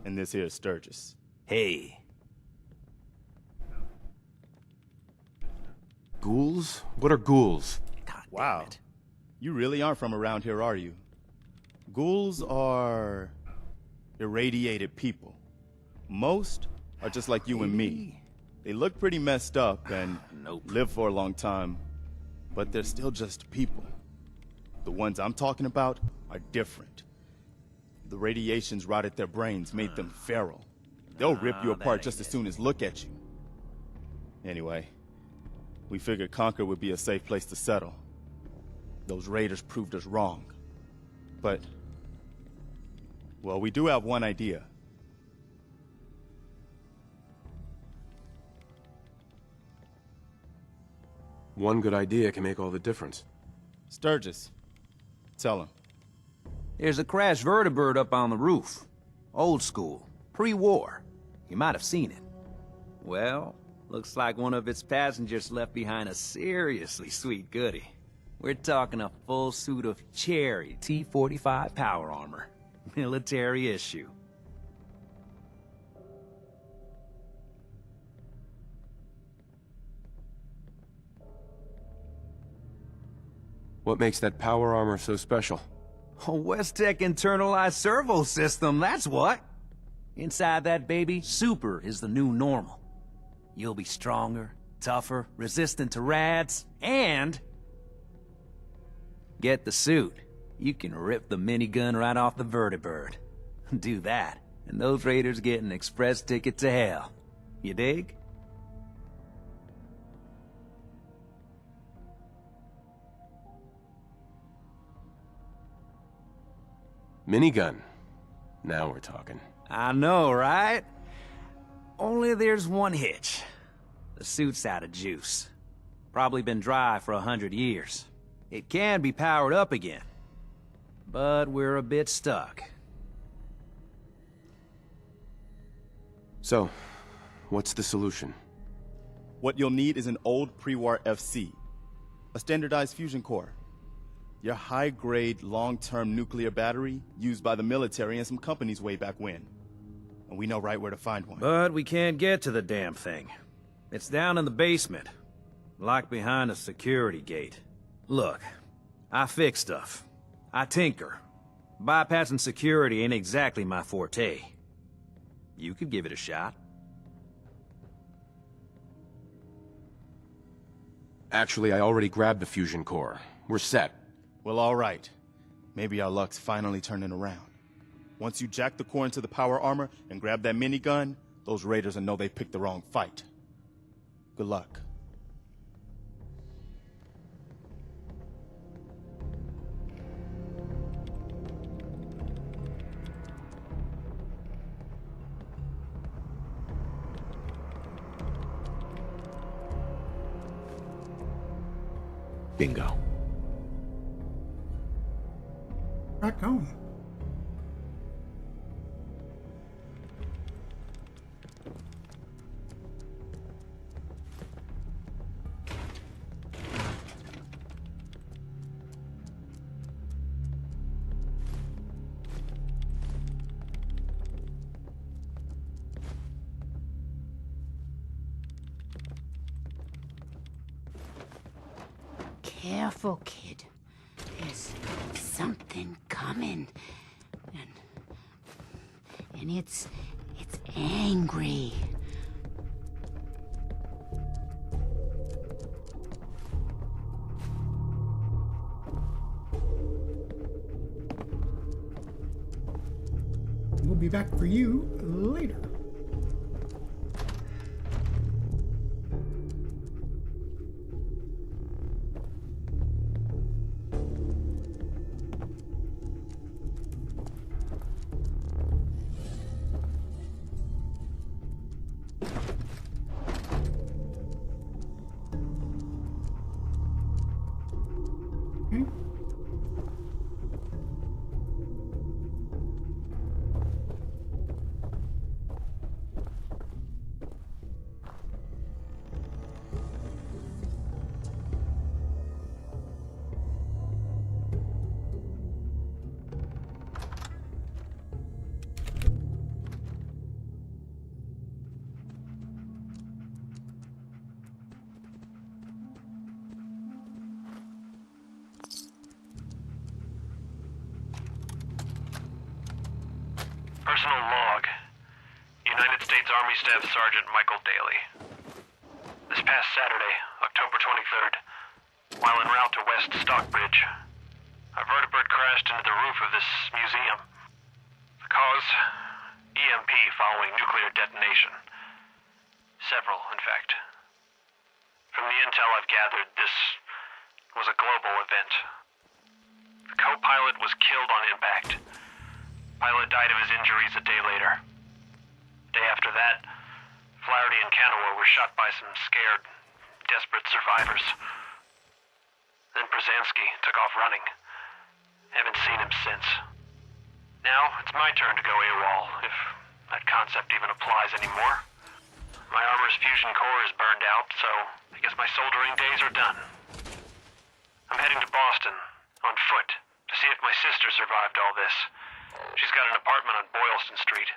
And this here is Sturgis. Hey. Ghouls? What are ghouls? God wow. Damn it. You really aren't from around here, are you? Ghouls are irradiated people. Most are just like you and me. They look pretty messed up and live for a long time, but they're still just people. The ones I'm talking about are different. The radiations rotted their brains, made them feral. They'll rip you apart just as soon as look at you. Anyway, we figured Concord would be a safe place to settle. Those raiders proved us wrong. But, well, we do have one idea. One good idea can make all the difference. Sturgis, tell him. There's a crashed vertibird up on the roof. Old school, pre-war. You might have seen it. Well, looks like one of its passengers left behind a seriously sweet goodie. We're talking a full suit of cherry T-45 power armor. Military issue. What makes that power armor so special? A West-Tech internalized servo system, that's what! Inside that baby, super is the new normal. You'll be stronger, tougher, resistant to rads, and... get the suit. You can rip the minigun right off the vertibird. Do that, and those raiders get an express ticket to hell. You dig? Minigun. Now we're talking. I know, right? Only there's one hitch. The suit's out of juice. Probably been dry for 100 years. It can be powered up again. But we're a bit stuck. So, what's the solution? What you'll need is an old pre-war FC. A standardized fusion core. Your high-grade, long-term nuclear battery used by the military and some companies way back when. And we know right where to find one. But we can't get to the damn thing. It's down in the basement. Locked behind a security gate. Look, I fix stuff. I tinker. Bypassing security ain't exactly my forte. You could give it a shot. Actually, I already grabbed the fusion core. We're set. Well, all right. Maybe our luck's finally turning around. Once you jack the core into the power armor and grab that minigun, those raiders will know they picked the wrong fight. Good luck. Bingo. Back home. Careful, kid. There's something coming. And it's angry. We'll be back for you later. Personal log. United States Army Staff Sergeant Michael Daly. This past Saturday, October 23rd, while en route to West Stockbridge, a vertibird crashed into the roof of this museum. Cause? EMP following nuclear detonation. Several, in fact. From the intel I've gathered, this was a global event. The co-pilot was killed on impact. Pilot died of his injuries a day later. Day after that, Flaherty and Canoa were shot by some scared, desperate survivors. Then Brzezinski took off running. Haven't seen him since. Now, it's my turn to go AWOL, if that concept even applies anymore. My armor's fusion core is burned out, so I guess my soldering days are done. I'm heading to Boston, on foot, to see if my sister survived all this. She's got an apartment on Boylston Street.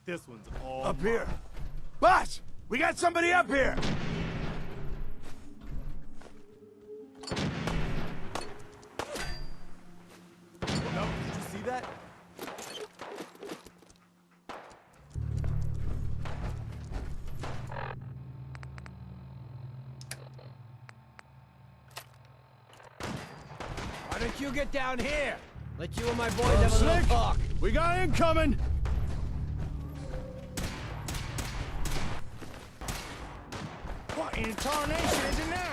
This one's all Up here. Boss, we got somebody up here. No, did you see that? Why don't you get down here? Let you and my boys have a little talk. We got incoming. What in tarnation is it now?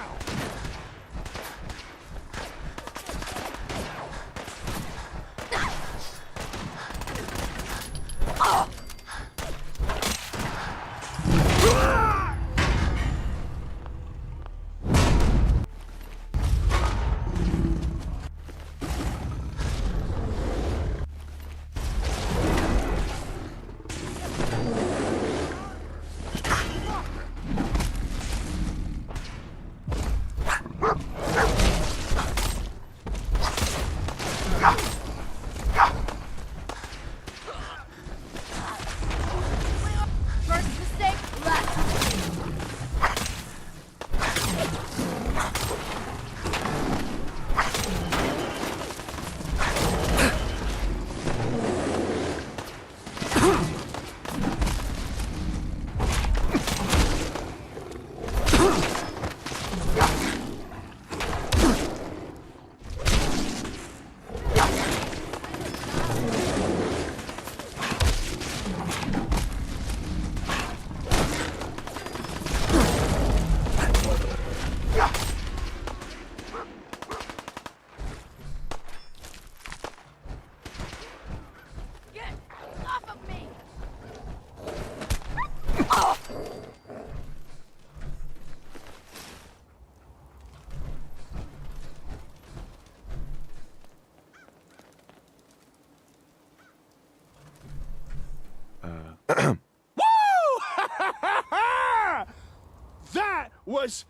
That was...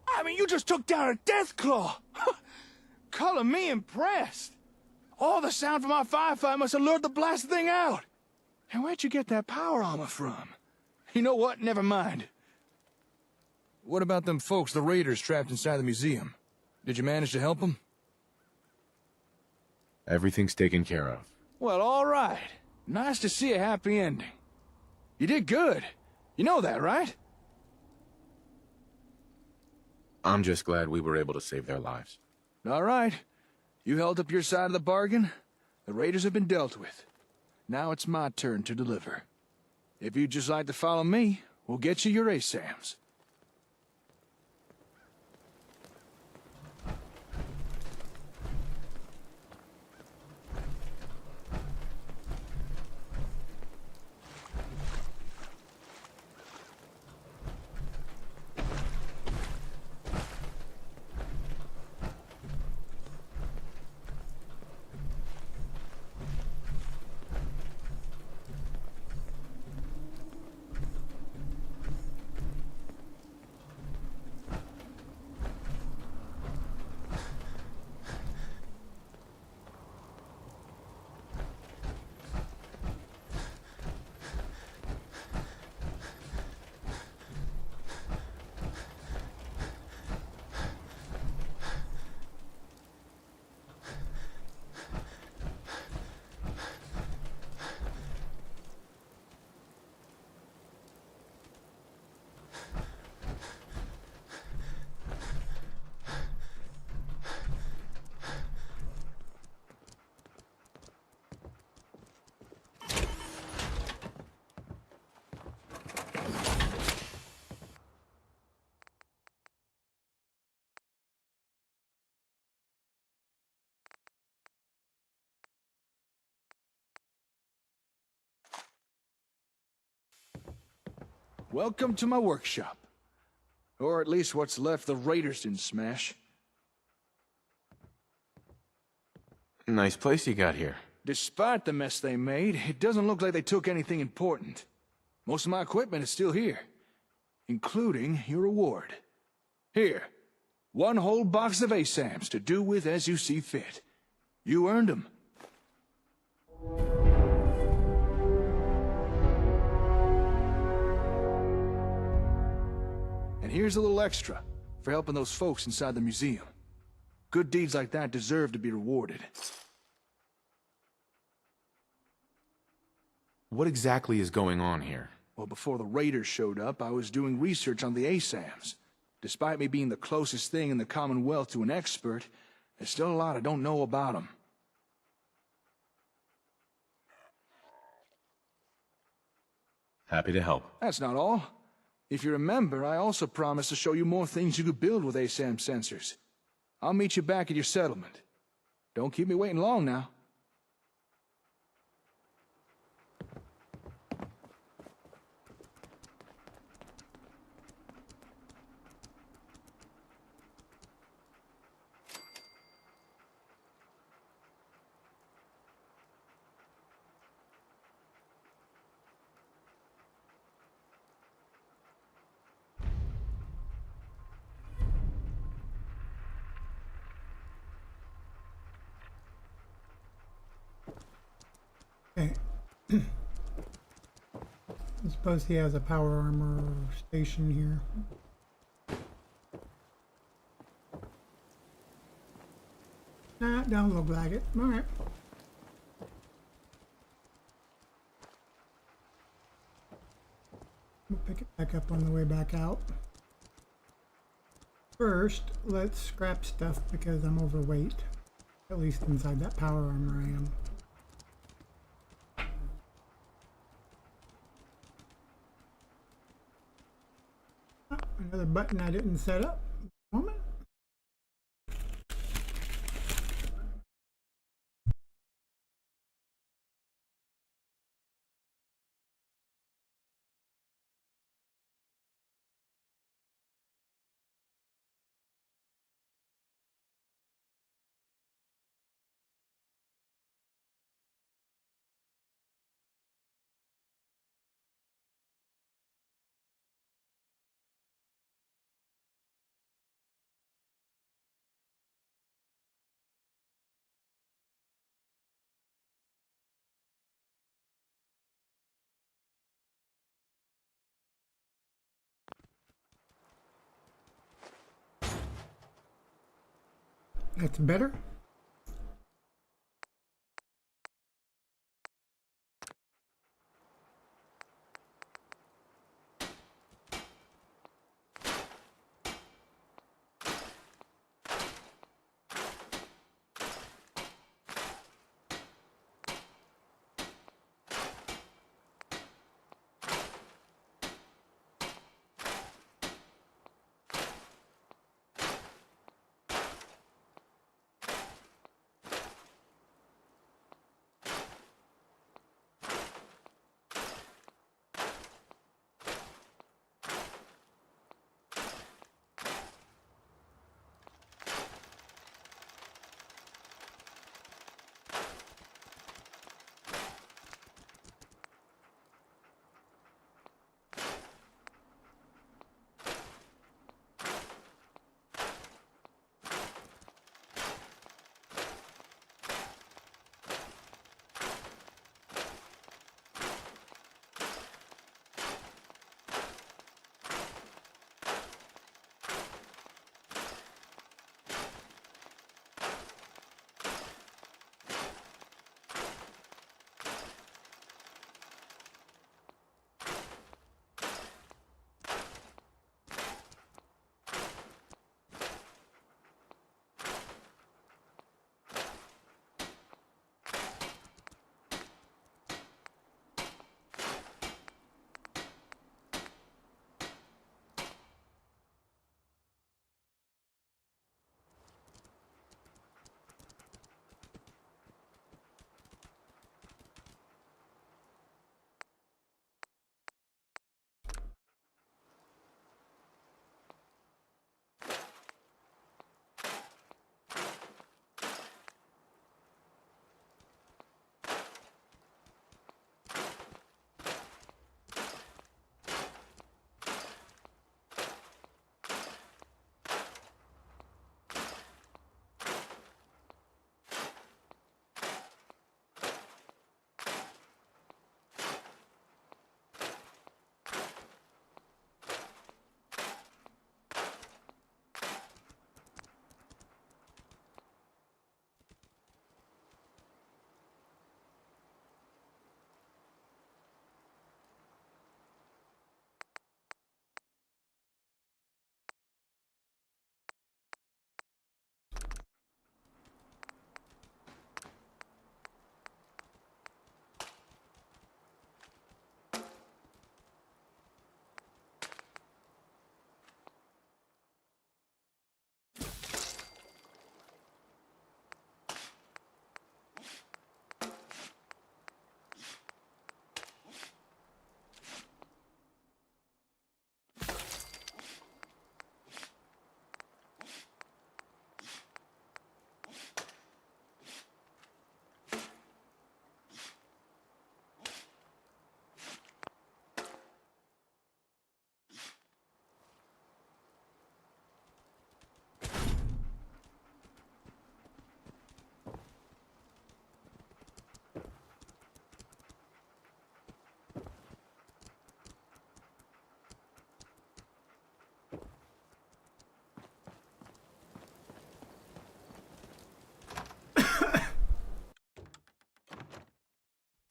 I mean, you just took down a death claw. Color me impressed. All the sound from our firefight must have lured the blasted thing out. And where'd you get that power armor from? You know what? Never mind. What about them folks, the raiders trapped inside the museum? Did you manage to help them? Everything's taken care of. Well, all right. Nice to see a happy ending. You did good. You know that, right? I'm just glad we were able to save their lives. All right. You held up your side of the bargain. The raiders have been dealt with. Now it's my turn to deliver. If you'd just like to follow me, we'll get you your ASAMs. welcome to my workshop. Or at least what's left the Raiders didn't smash. Nice place you got here. Despite the mess they made, it doesn't look like they took anything important. Most of my equipment is still here, including your reward. Here, one whole box of ASAMs to do with as you see fit. You earned them. And here's a little extra for helping those folks inside the museum. Good deeds like that deserve to be rewarded. What exactly is going on here? Well, before the Raiders showed up, I was doing research on the ASAMs. Despite me being the closest thing in the Commonwealth to an expert, there's still a lot I don't know about them. Happy to help. That's not all. If you remember, I also promised to show you more things you could build with ASAM sensors. I'll meet you back at your settlement. Don't keep me waiting long now. Okay. I suppose he has a power armor station here. Nah, don't look like it. Alright. We'll pick it back up on the way back out. First, let's scrap stuff because I'm overweight. At least inside that power armor I am. Another button I didn't set up. Moment. That's better.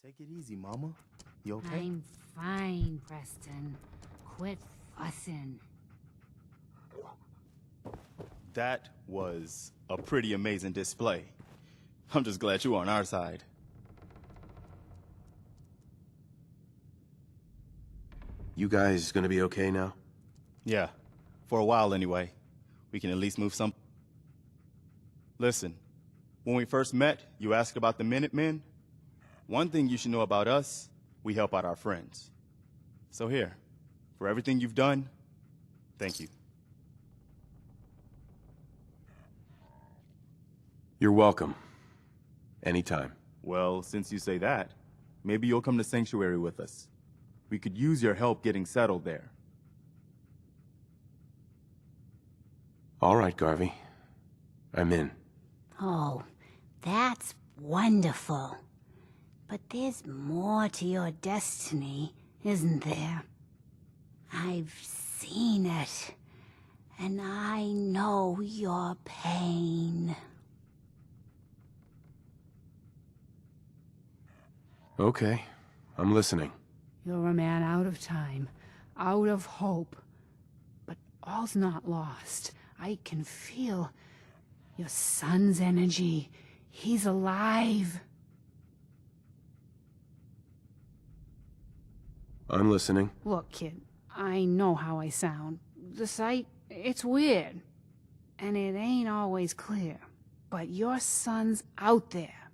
Take it easy, Mama. You okay? I'm fine, Preston. Quit fussing. That was a pretty amazing display. I'm just glad you're on our side. You guys gonna be okay now? Yeah, for a while anyway. We can at least move some. Listen, when we first met, you asked about the Minutemen. One thing you should know about us, we help out our friends. So here, for everything you've done, thank you. You're welcome. Anytime. Well, since you say that, maybe you'll come to Sanctuary with us. We could use your help getting settled there. All right, Garvey. I'm in. Oh, that's wonderful. But there's more to your destiny, isn't there? I've seen it, and I know your pain. Okay, I'm listening. You're a man out of time, out of hope. But all's not lost. I can feel your son's energy. He's alive. I'm listening. Look, kid, I know how I sound. The sight, it's weird. And it ain't always clear. But your son's out there.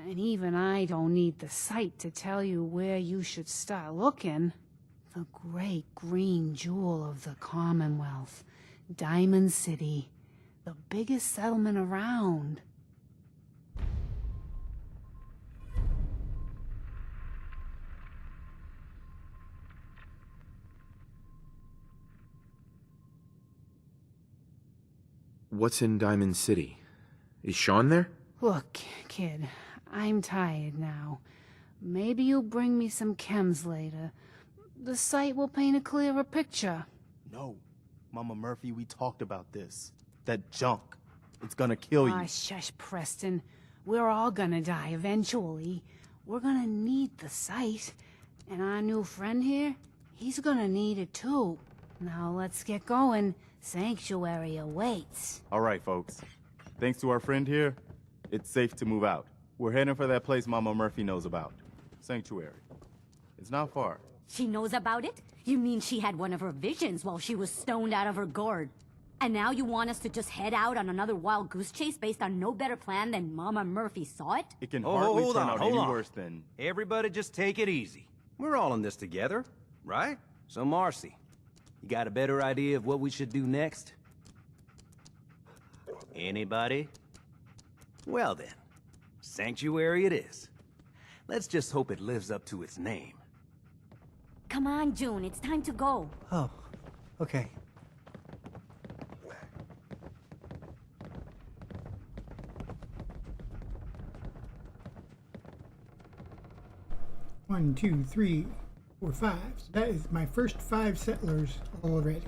And even I don't need the sight to tell you where you should start looking. The great green jewel of the Commonwealth. Diamond City. The biggest settlement around. What's in Diamond City? Is Sean there? Look, kid, I'm tired now. Maybe you'll bring me some chems later. The sight will paint a clearer picture. No, Mama Murphy, we talked about this. That junk, it's gonna kill you. Ah, shush, Preston. We're all gonna die eventually. We're gonna need the sight. And our new friend here, he's gonna need it too. Now let's get going. Sanctuary awaits. All right, folks. Thanks to our friend here, it's safe to move out. We're heading for that place Mama Murphy knows about. Sanctuary. It's not far. She knows about it? You mean she had one of her visions while she was stoned out of her gourd? And now you want us to just head out on another wild goose chase based on no better plan than Mama Murphy saw it? It can hardly turn out any worse than... Everybody just take it easy. We're all in this together, right? So Marcy, you got a better idea of what we should do next? Anybody? Well then, Sanctuary it is. Let's just hope it lives up to its name. Come on, June, it's time to go. Oh, okay. One, 2, 3, 4, 5. So that is my first 5 settlers already.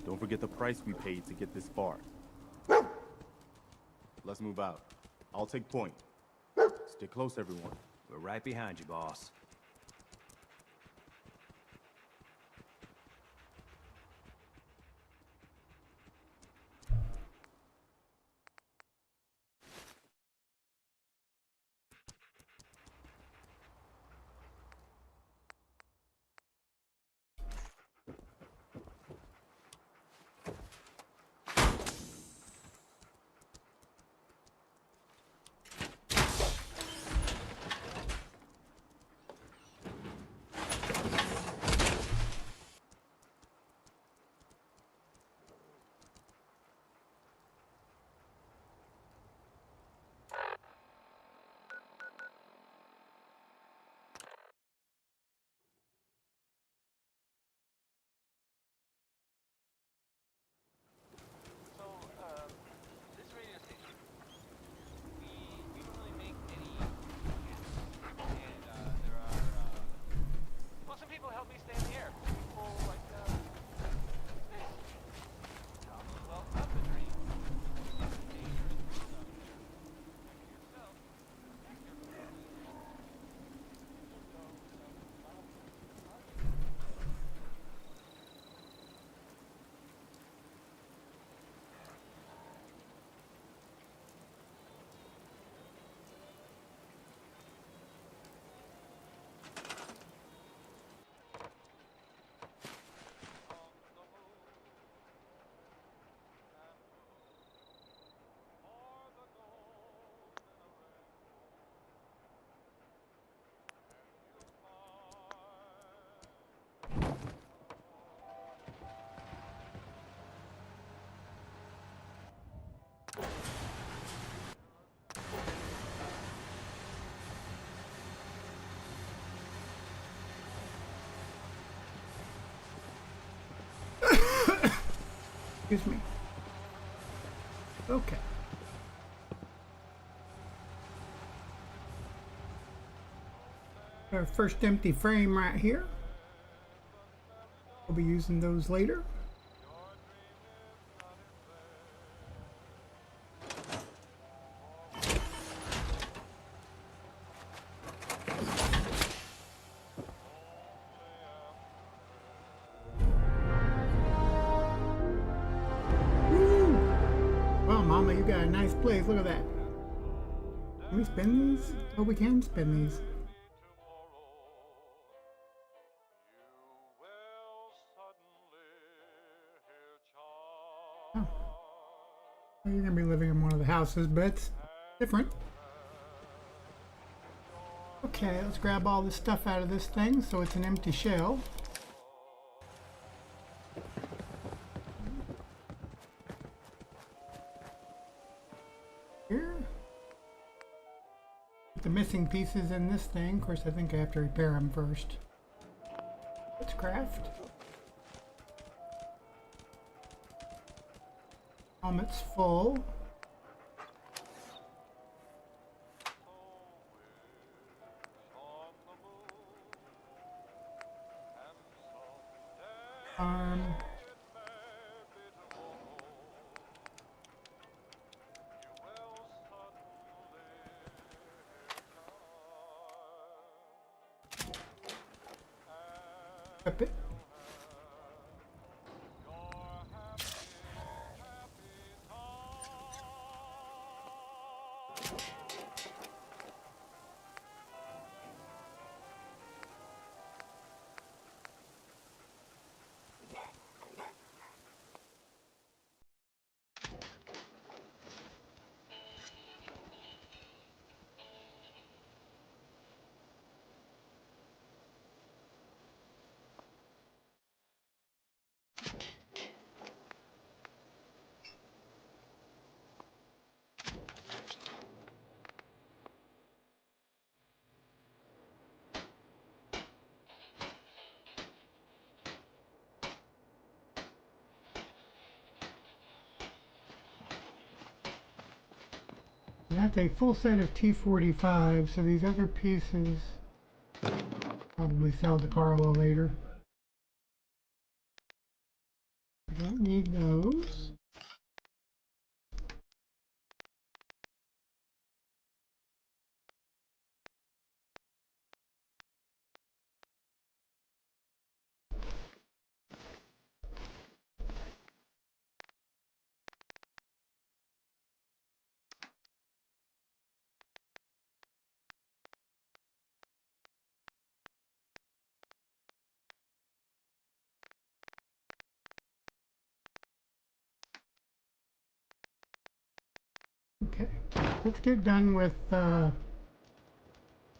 Don't forget the price we paid to get this far. Let's move out. I'll take point. Stay close, everyone. We're right behind you, boss. Excuse me. Okay. Our first empty frame right here. We'll be using those later. Mama, you got a nice place. Look at that. Can we spin these? Oh, we can spin these. Oh. Well, you're going to be living in one of the houses, but it's different. Okay, let's grab all this stuff out of this thing so it's an empty shell. Here. The missing pieces in this thing. Of course, I think I have to repair them first. Let's craft. Helmet's full. Equip it. That's a full set of T45, so these other pieces probably sell to Carlo later. I don't need those. Okay, let's get done with him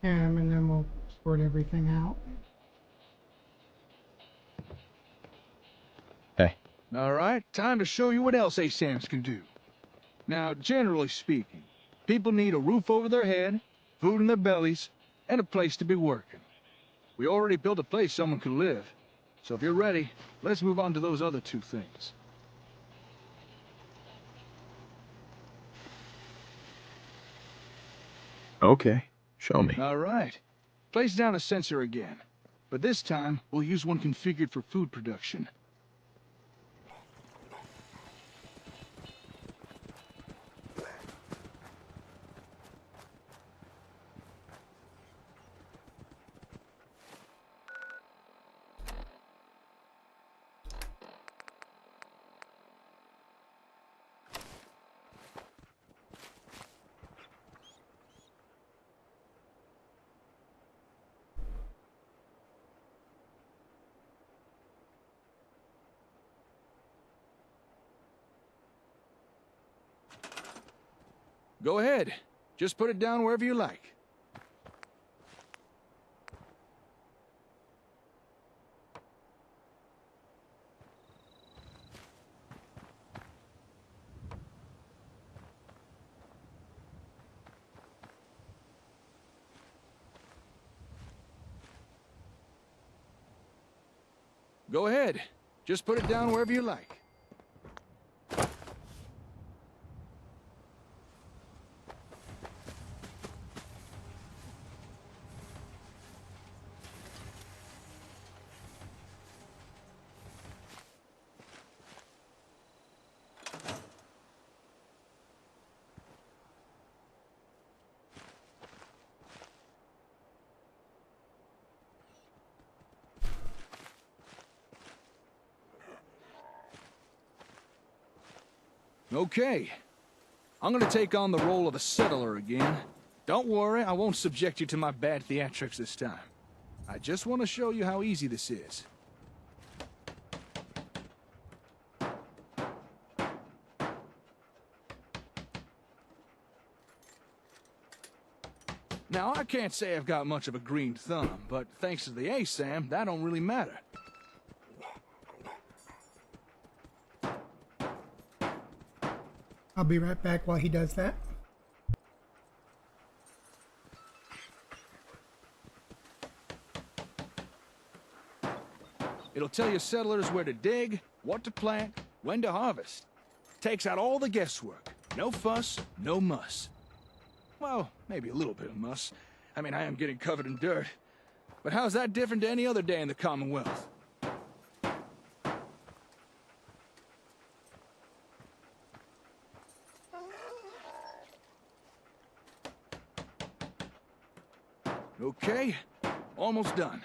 and then we'll sort everything out. Hey. All right, time to show you what else ASAMs can do. Now, generally speaking, people need a roof over their head, food in their bellies, and a place to be working. We already built a place someone could live. So if you're ready, let's move on to those other two things. Okay, show me. All right. Place down a sensor again. But this time, we'll use one configured for food production. Go ahead. Just put it down wherever you like. Go ahead. Just put it down wherever you like. Okay. I'm gonna take on the role of the settler again. Don't worry, I won't subject you to my bad theatrics this time. I just want to show you how easy this is. Now, I can't say I've got much of a green thumb, but thanks to the ASAM, that don't really matter. I'll be right back while he does that. It'll tell your settlers where to dig, what to plant, when to harvest. Takes out all the guesswork. No fuss, no muss. Well, maybe a little bit of muss. I mean, I am getting covered in dirt. But how's that different to any other day in the Commonwealth? Okay, almost done.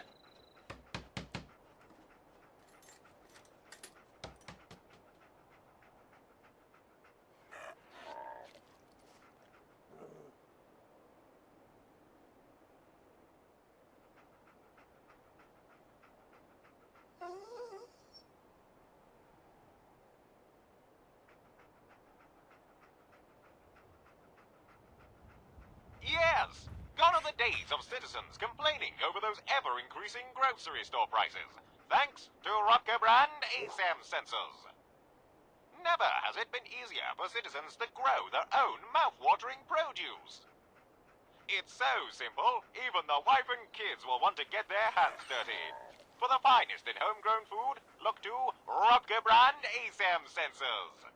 Yes! Gone are the days of citizens complaining over those ever-increasing grocery store prices, thanks to Rutger brand ASAM sensors. Never has it been easier for citizens to grow their own mouth-watering produce. It's so simple, even the wife and kids will want to get their hands dirty. For the finest in homegrown food, look to Rutger brand ASAM sensors.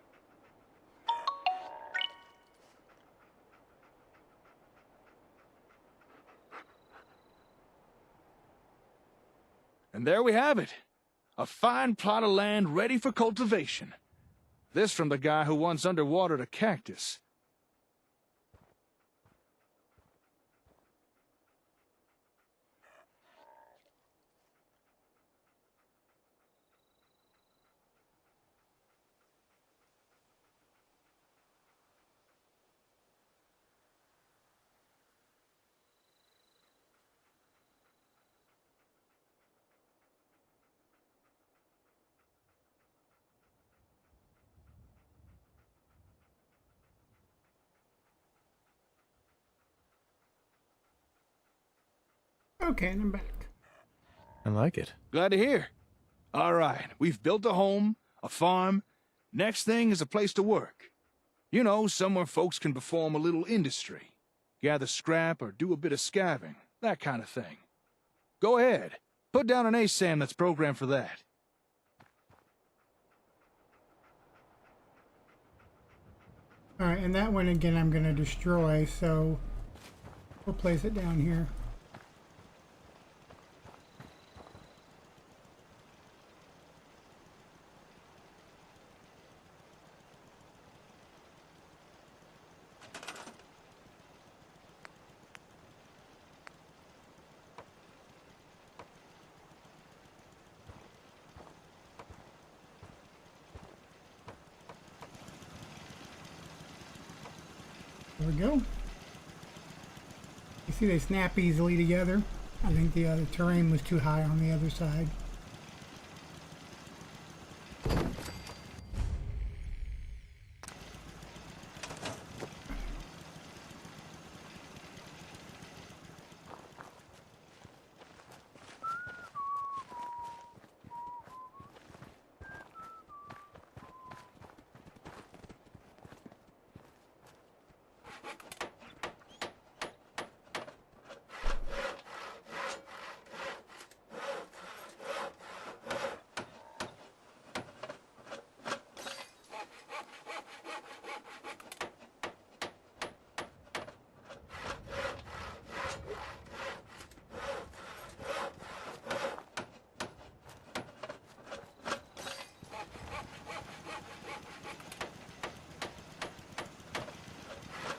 And there we have it. A fine plot of land ready for cultivation. This from the guy who once underwatered a cactus. Okay, and I'm back. I like it. Glad to hear. All right, we've built a home, a farm. Next thing is a place to work. You know, somewhere folks can perform a little industry. Gather scrap or do a bit of scavenging, that kind of thing. Go ahead. Put down an ASAM that's programmed for that. Alright, and that one again I'm going to destroy, so we'll place it down here. There we go. You see they snap easily together. I think the terrain was too high on the other side.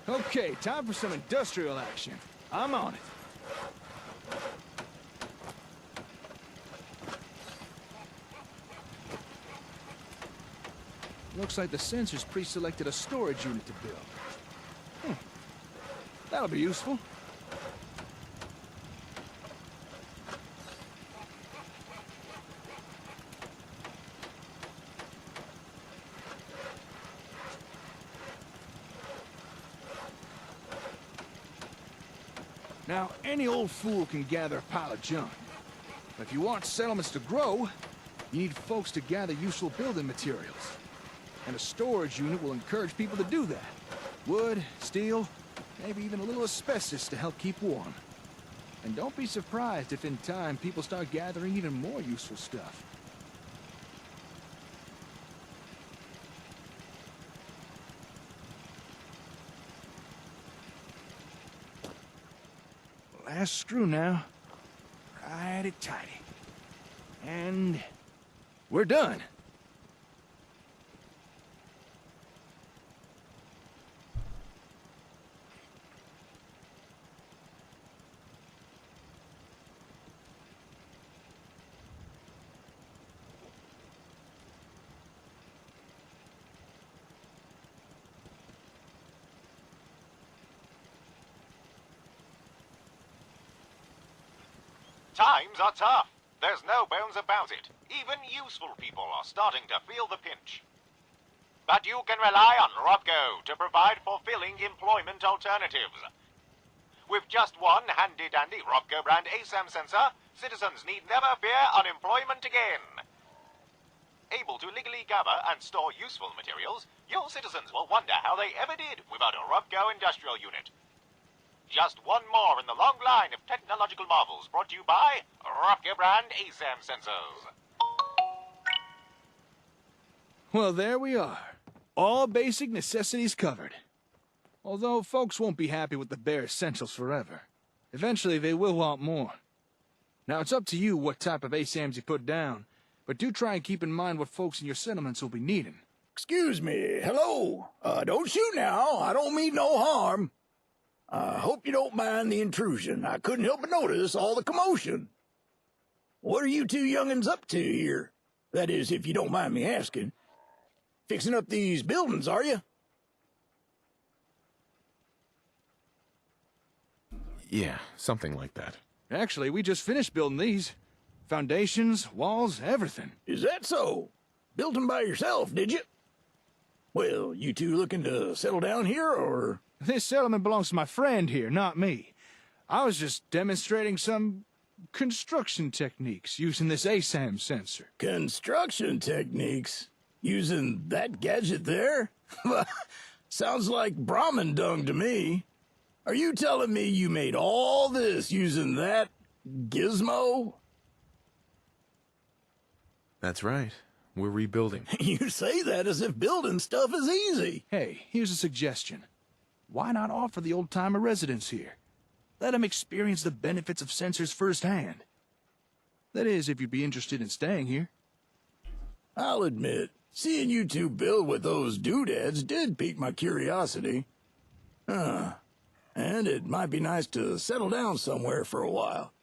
Okay, time for some industrial action. I'm on it. Looks like the sensors pre-selected a storage unit to build. That'll be useful. Now, any old fool can gather a pile of junk. But if you want settlements to grow, you need folks to gather useful building materials. And a storage unit will encourage people to do that. Wood, steel, maybe even a little asbestos to help keep warm. And don't be surprised if in time people start gathering even more useful stuff. Last screw now. Righty-tighty. And we're done. Times are tough. There's no bones about it. Even useful people are starting to feel the pinch. But you can rely on Robco to provide fulfilling employment alternatives. With just one handy-dandy Robco brand ASAM sensor, citizens need never fear unemployment again. Able to legally gather and store useful materials, your citizens will wonder how they ever did without a Robco industrial unit. Just one more in the long line of technological marvels brought to you by Robco brand ASAM sensors. Well, there we are. All basic necessities covered. Although folks won't be happy with the bare essentials forever. Eventually they will want more. Now it's up to you what type of ASAMs you put down, but do try and keep in mind what folks in your settlements will be needing. Excuse me, hello. Don't shoot now, I don't mean no harm. I hope you don't mind the intrusion. I couldn't help but notice all the commotion. What are you two young'uns up to here? That is, if you don't mind me asking. Fixing up these buildings, are you? Yeah, something like that. Actually, we just finished building these. Foundations, walls, everything. Is that so? Built them by yourself, did you? Well, you two looking to settle down here, or...? This settlement belongs to my friend here, not me. I was just demonstrating some construction techniques using this ASAM sensor. Construction techniques? Using that gadget there? Sounds like Brahmin dung to me. Are you telling me you made all this using that gizmo? That's right. We're rebuilding. You say that as if building stuff is easy. Hey, here's a suggestion. Why not offer the old-timer residents here? Let them experience the benefits of sensors firsthand. That is, if you'd be interested in staying here. I'll admit, seeing you two build with those doodads did pique my curiosity. And it might be nice to settle down somewhere for a while.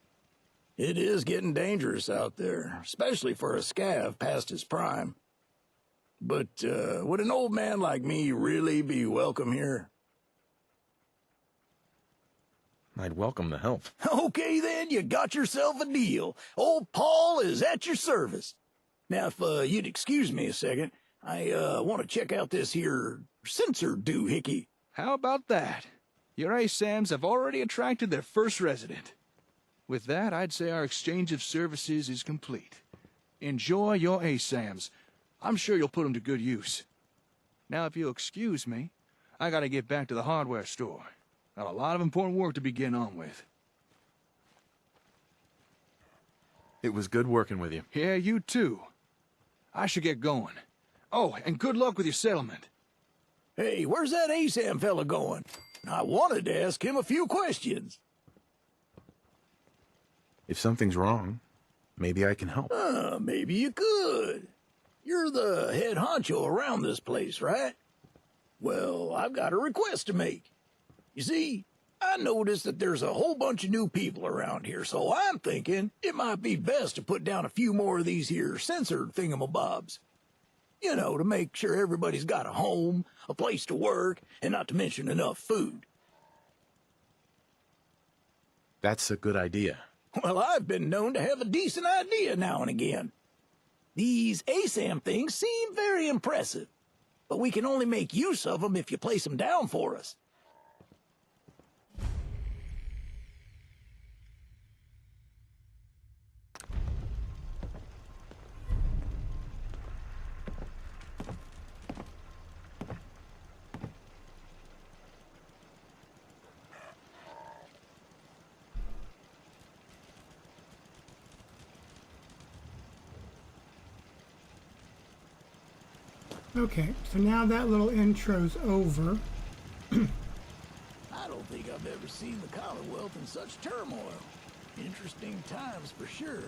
It is getting dangerous out there, especially for a scav past his prime. But would an old man like me really be welcome here? I'd welcome the help. Okay then, you got yourself a deal. Old Paul is at your service. Now, if you'd excuse me a second, I want to check out this here sensor doohickey. How about that? Your ASAMs have already attracted their first resident. With that, I'd say our exchange of services is complete. Enjoy your ASAMs. I'm sure you'll put them to good use. Now, if you'll excuse me, I gotta get back to the hardware store. Got a lot of important work to begin on with. It was good working with you. Yeah, you too. I should get going. Oh, and good luck with your settlement. Hey, where's that ASAM fella going? I wanted to ask him a few questions. If something's wrong, maybe I can help. Maybe you could. You're the head honcho around this place, right? Well, I've got a request to make. You see, I noticed that there's a whole bunch of new people around here, so I'm thinking it might be best to put down a few more of these here sensor thingamabobs. You know, to make sure everybody's got a home, a place to work, and not to mention enough food. That's a good idea. Well, I've been known to have a decent idea now and again. These ASAM things seem very impressive, but we can only make use of them if you place them down for us. Okay, so now that little intro's over. I don't think I've ever seen the Commonwealth in such turmoil. Interesting times for sure.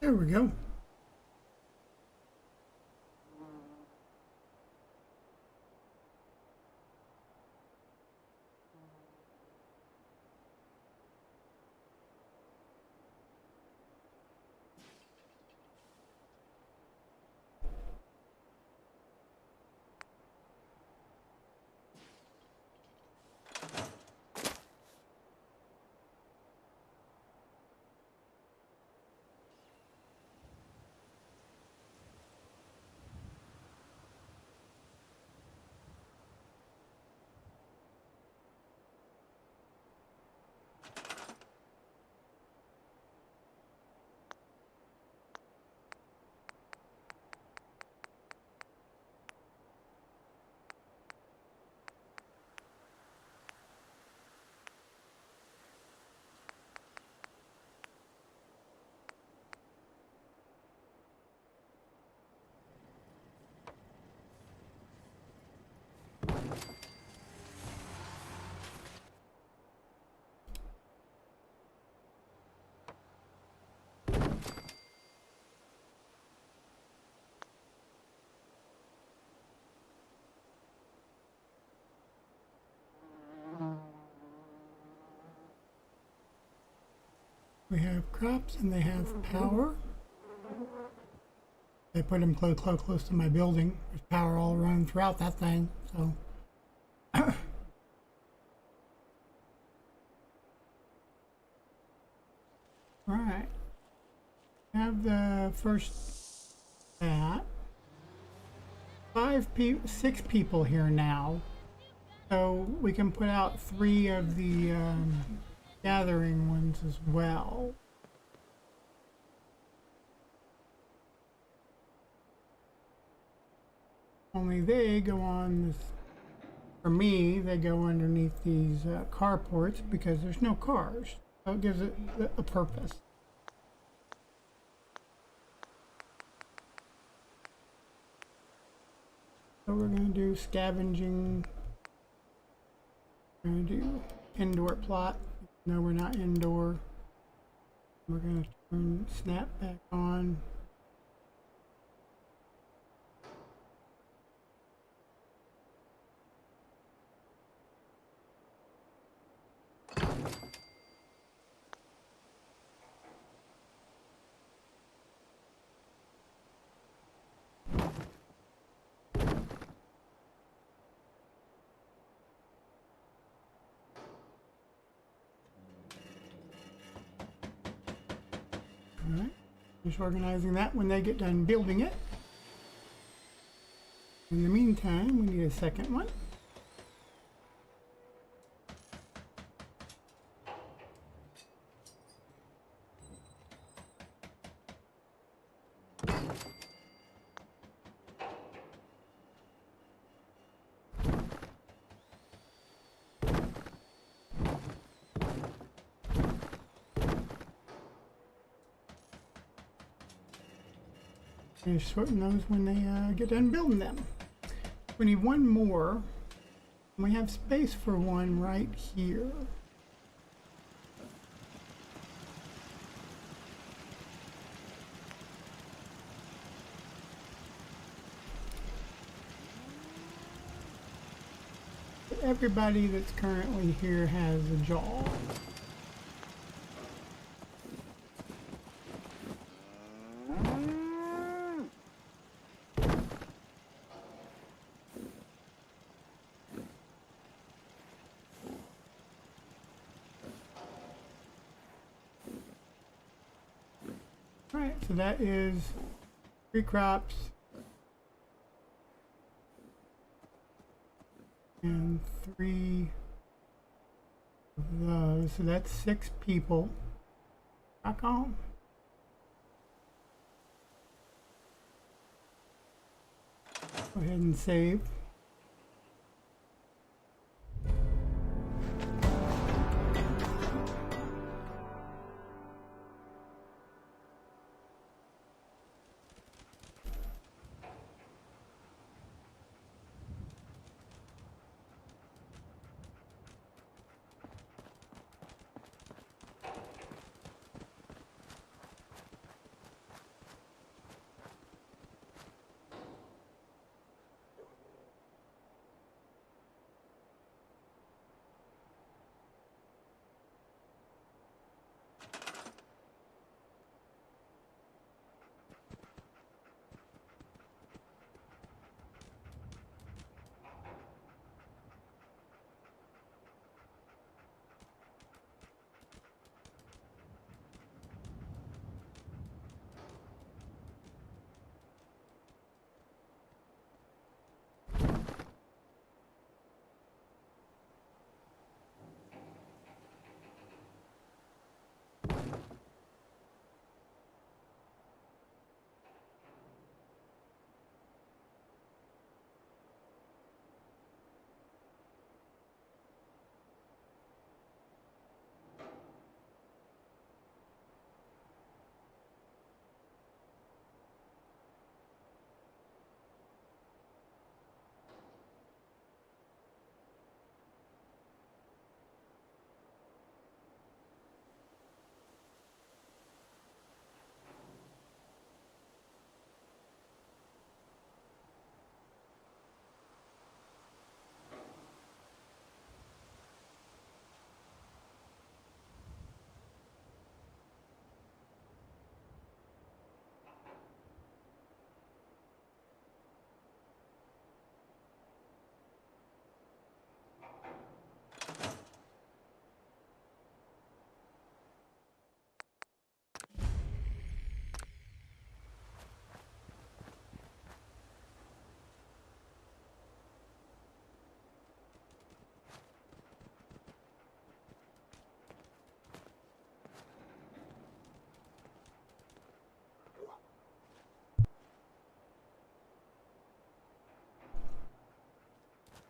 There we go. We have crops and they have power. I put them close to my building. There's power all around throughout that thing, so. Alright. Have the first that. 6 people here now. So we can put out 3 of the gathering ones as well. Only they go on this, for me, they go underneath these carports because there's no cars. So it gives it a purpose. So we're going to do scavenging. We're going to do indoor plot. No, we're not indoor. We're going to turn snap back on. Alright, just organizing that when they get done building it. In the meantime, we need a second one. Finish sorting those when they get done building them. We need one more. And we have space for one right here. Everybody that's currently here has a jaw. Alright, so that is 3 crops and 3 of those. So that's 6 people. Rock on. Go ahead and save.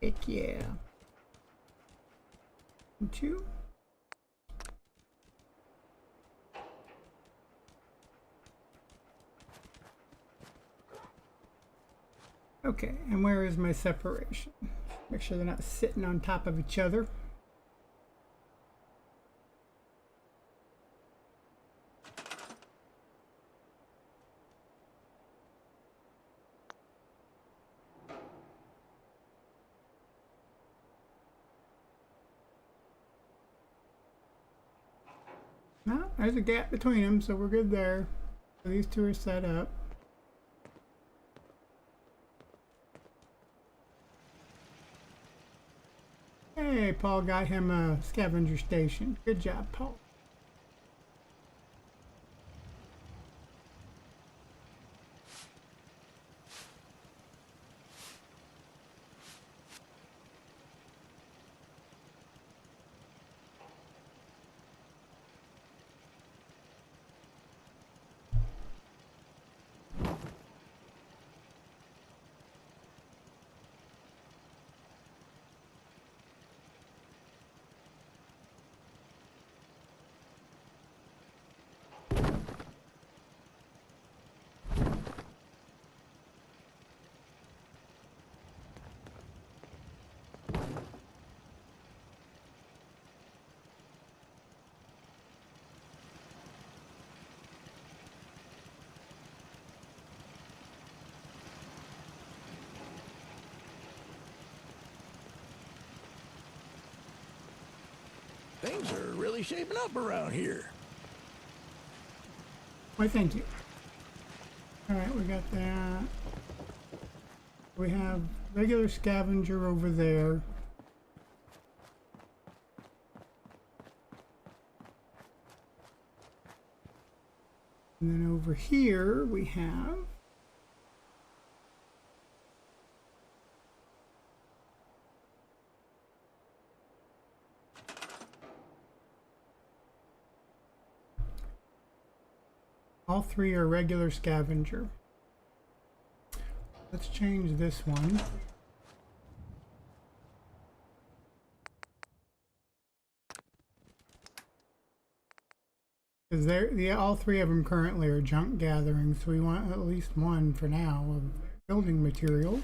Heck yeah. 2. Okay, and where is my separation? Make sure they're not sitting on top of each other. No, there's a gap between them, so we're good there. So these two are set up. Hey, Paul got him a scavenger station. Good job, Paul. Things are really shaping up around here. Why, thank you. Alright, we got that. We have regular scavenger over there. And then over here we have all 3 are regular scavenger. Let's change this one. Because all 3 of them currently are junk gathering, so we want at least one for now of building materials.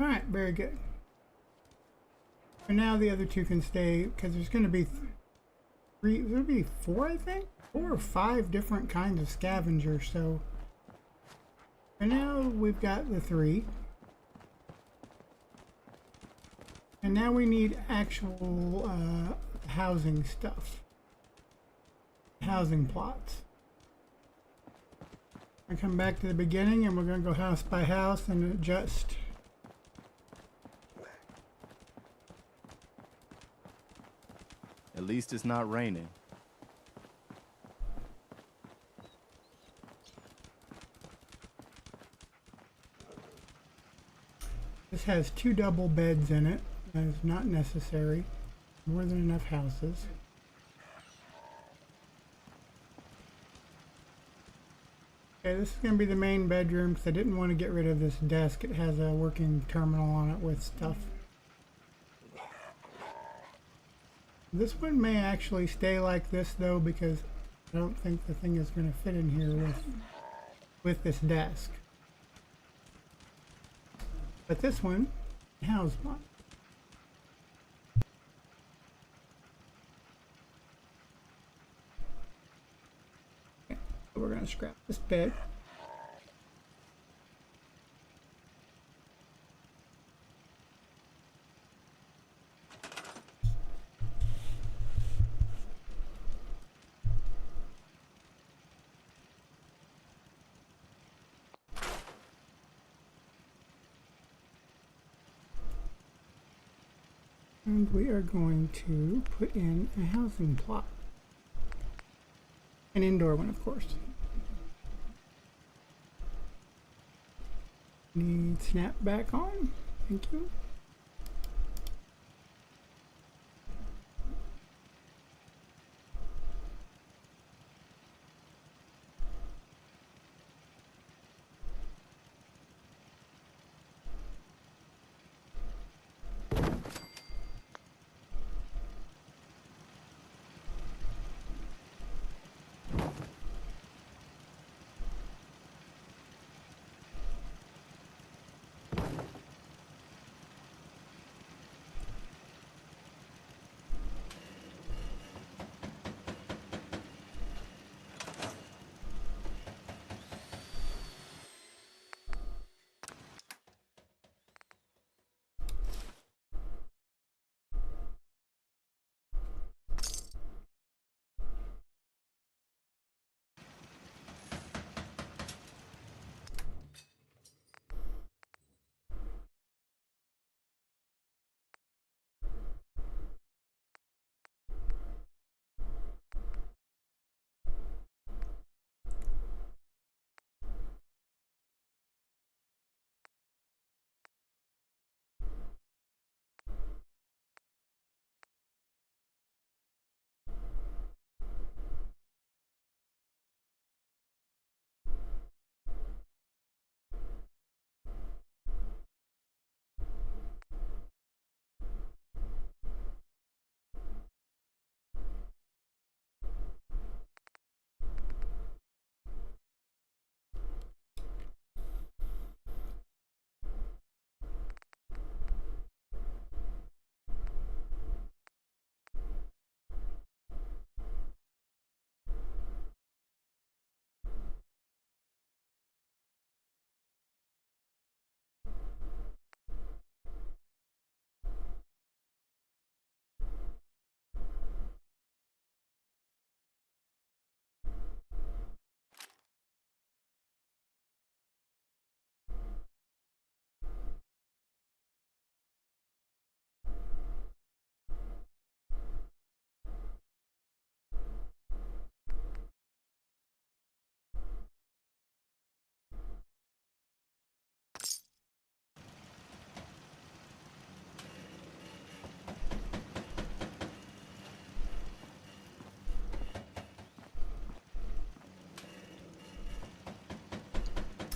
Alright, very good. And now the other 2 can stay, because there's going to be 3, there'll be 4, I think? 4 or 5 different kinds of scavengers, so for now we've got the 3. And now we need actual housing stuff. Housing plots. I come back to the beginning and we're going to go house by house and adjust. At least it's not raining. This has 2 double beds in it. That is not necessary. More than enough houses. Okay, this is going to be the main bedroom because I didn't want to get rid of this desk. It has a working terminal on it with stuff. This one may actually stay like this though, because I don't think the thing is going to fit in here with this desk. But this one has one. Okay, so we're going to scrap this bed. And we are going to put in a housing plot. An indoor one, of course. Need snap back on. Thank you.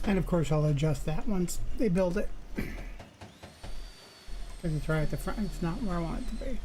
And of course I'll adjust that once they build it. Because it's right at the front, it's not where I want it to be.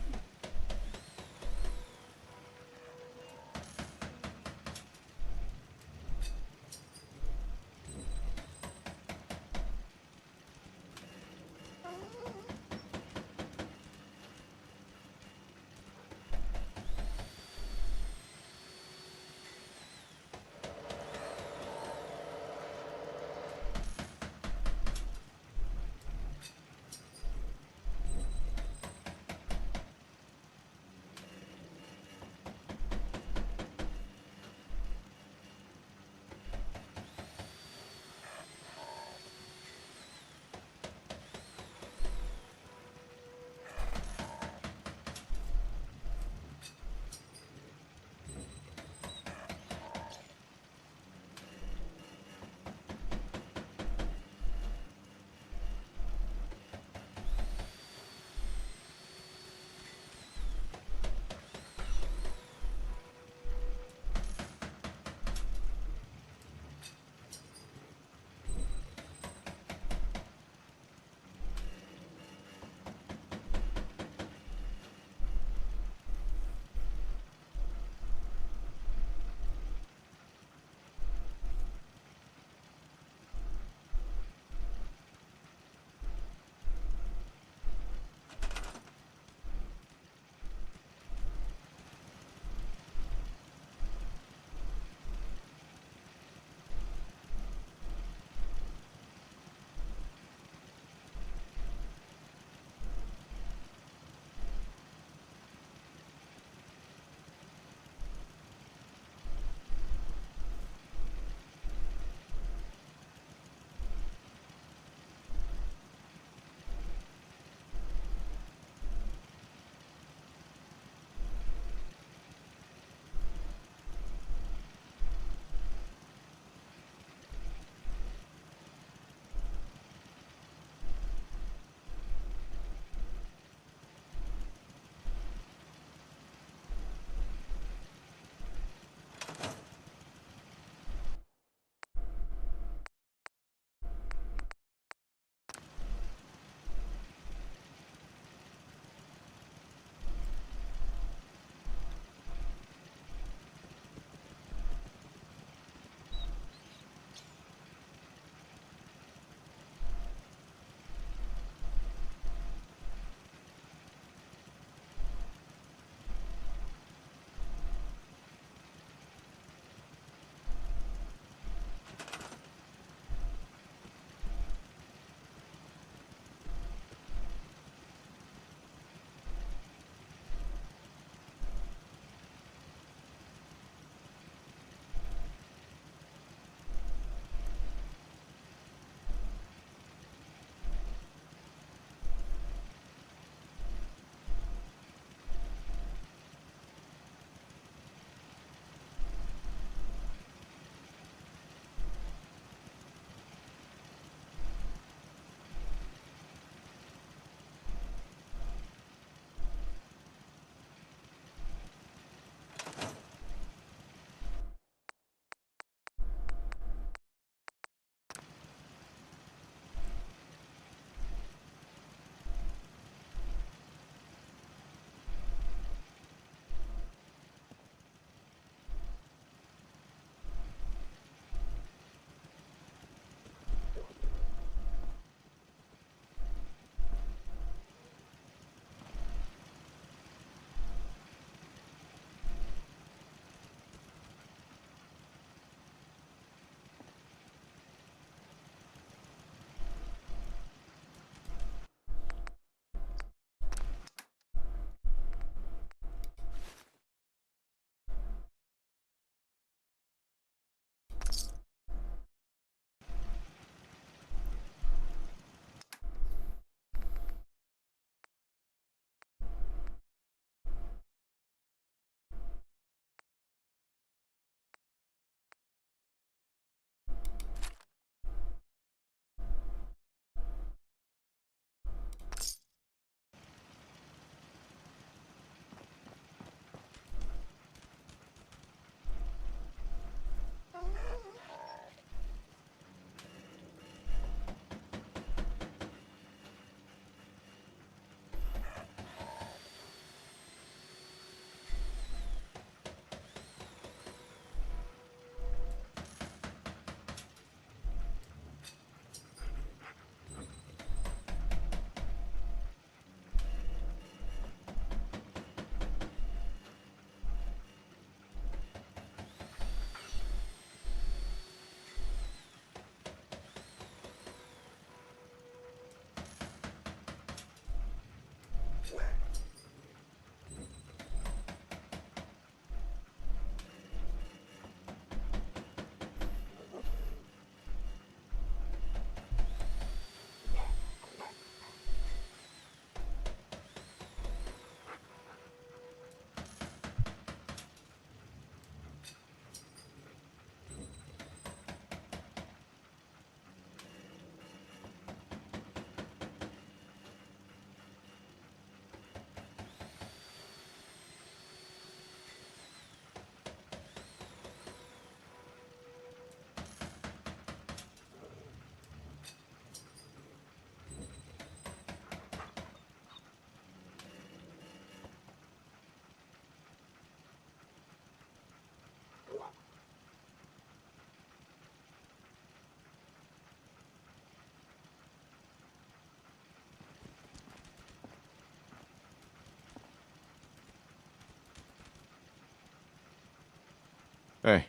Hey.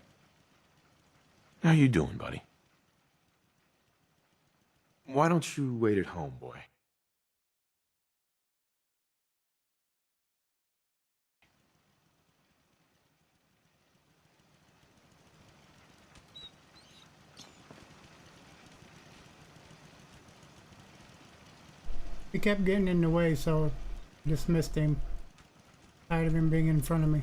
How you doing, buddy? Why don't you wait at home, boy? He kept getting in the way, so I dismissed him. Tired of him being in front of me.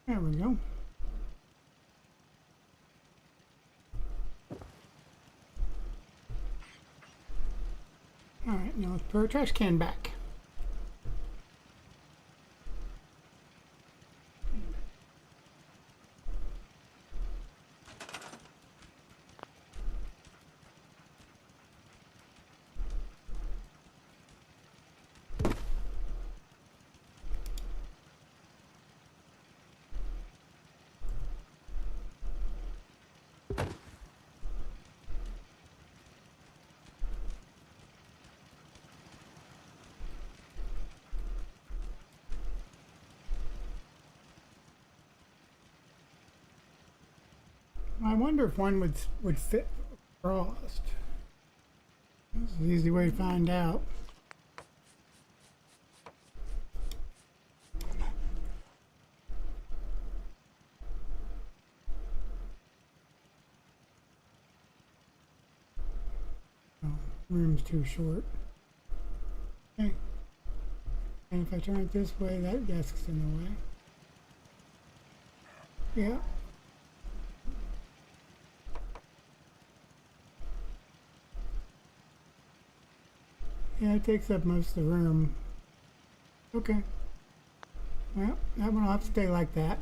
There we go. Alright, now let's put our trash can back. I wonder if one would fit frost. That's an easy way to find out. Oh, room's too short. Okay. And if I turn it this way, that desk's in the way. Yeah. Yeah, it takes up most of the room. Okay. Well, that one will have to stay like that.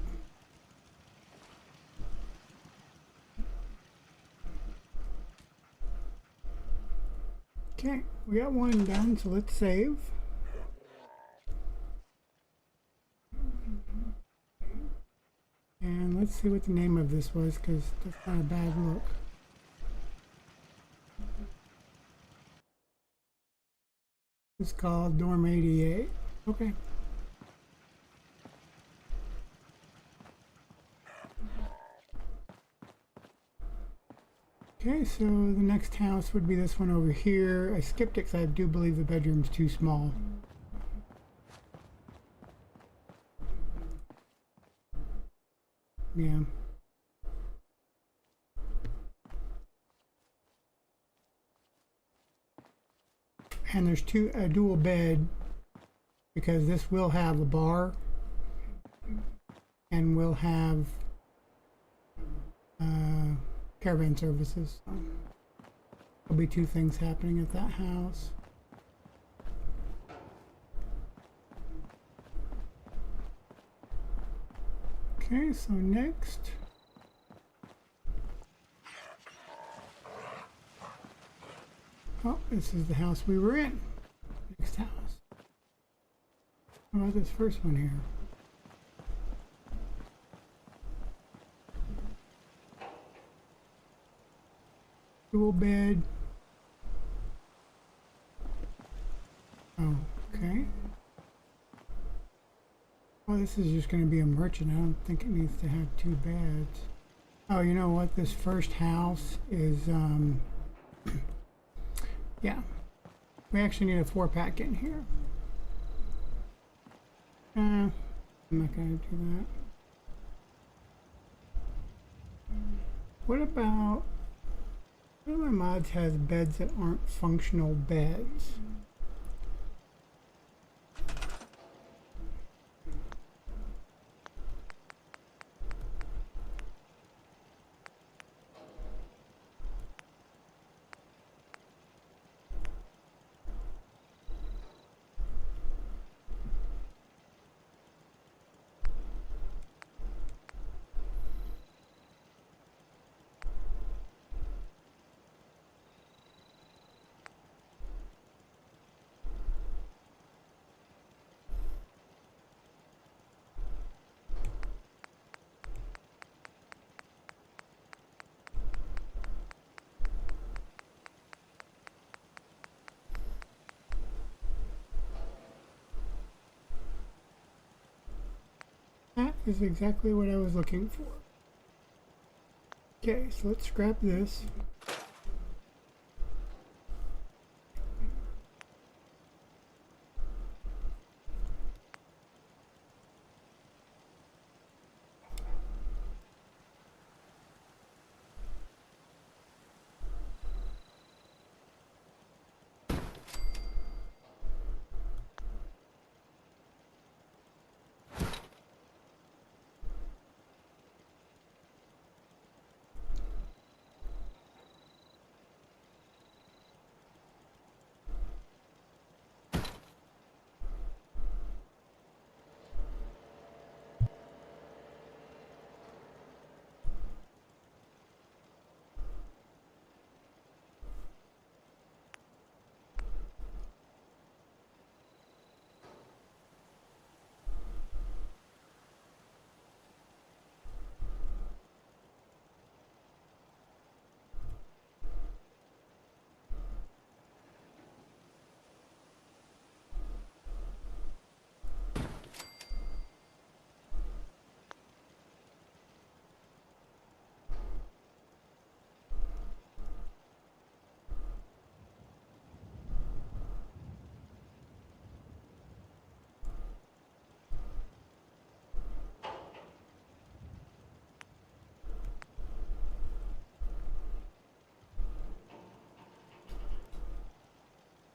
Okay, we got one done, so let's save. And let's see what the name of this was, because that's not a bad look. It's called Dorm 88. Okay. Okay, so the next house would be this one over here. I skipped it because I do believe the bedroom's too small. Yeah. And there's a dual bed because this will have a bar and will have caravan services. So there'll be two things happening at that house. Okay, so next. Oh, this is the house we were in. Next house. How about this first one here? Dual bed. Oh, okay. Oh, this is just going to be a merchant. I don't think it needs to have two beds. Oh, you know what? This first house is, yeah. We actually need a 4-pack in here. I'm not going to do that. What about... One of my mods has beds that aren't functional beds. That is exactly what I was looking for. Okay, so let's scrap this.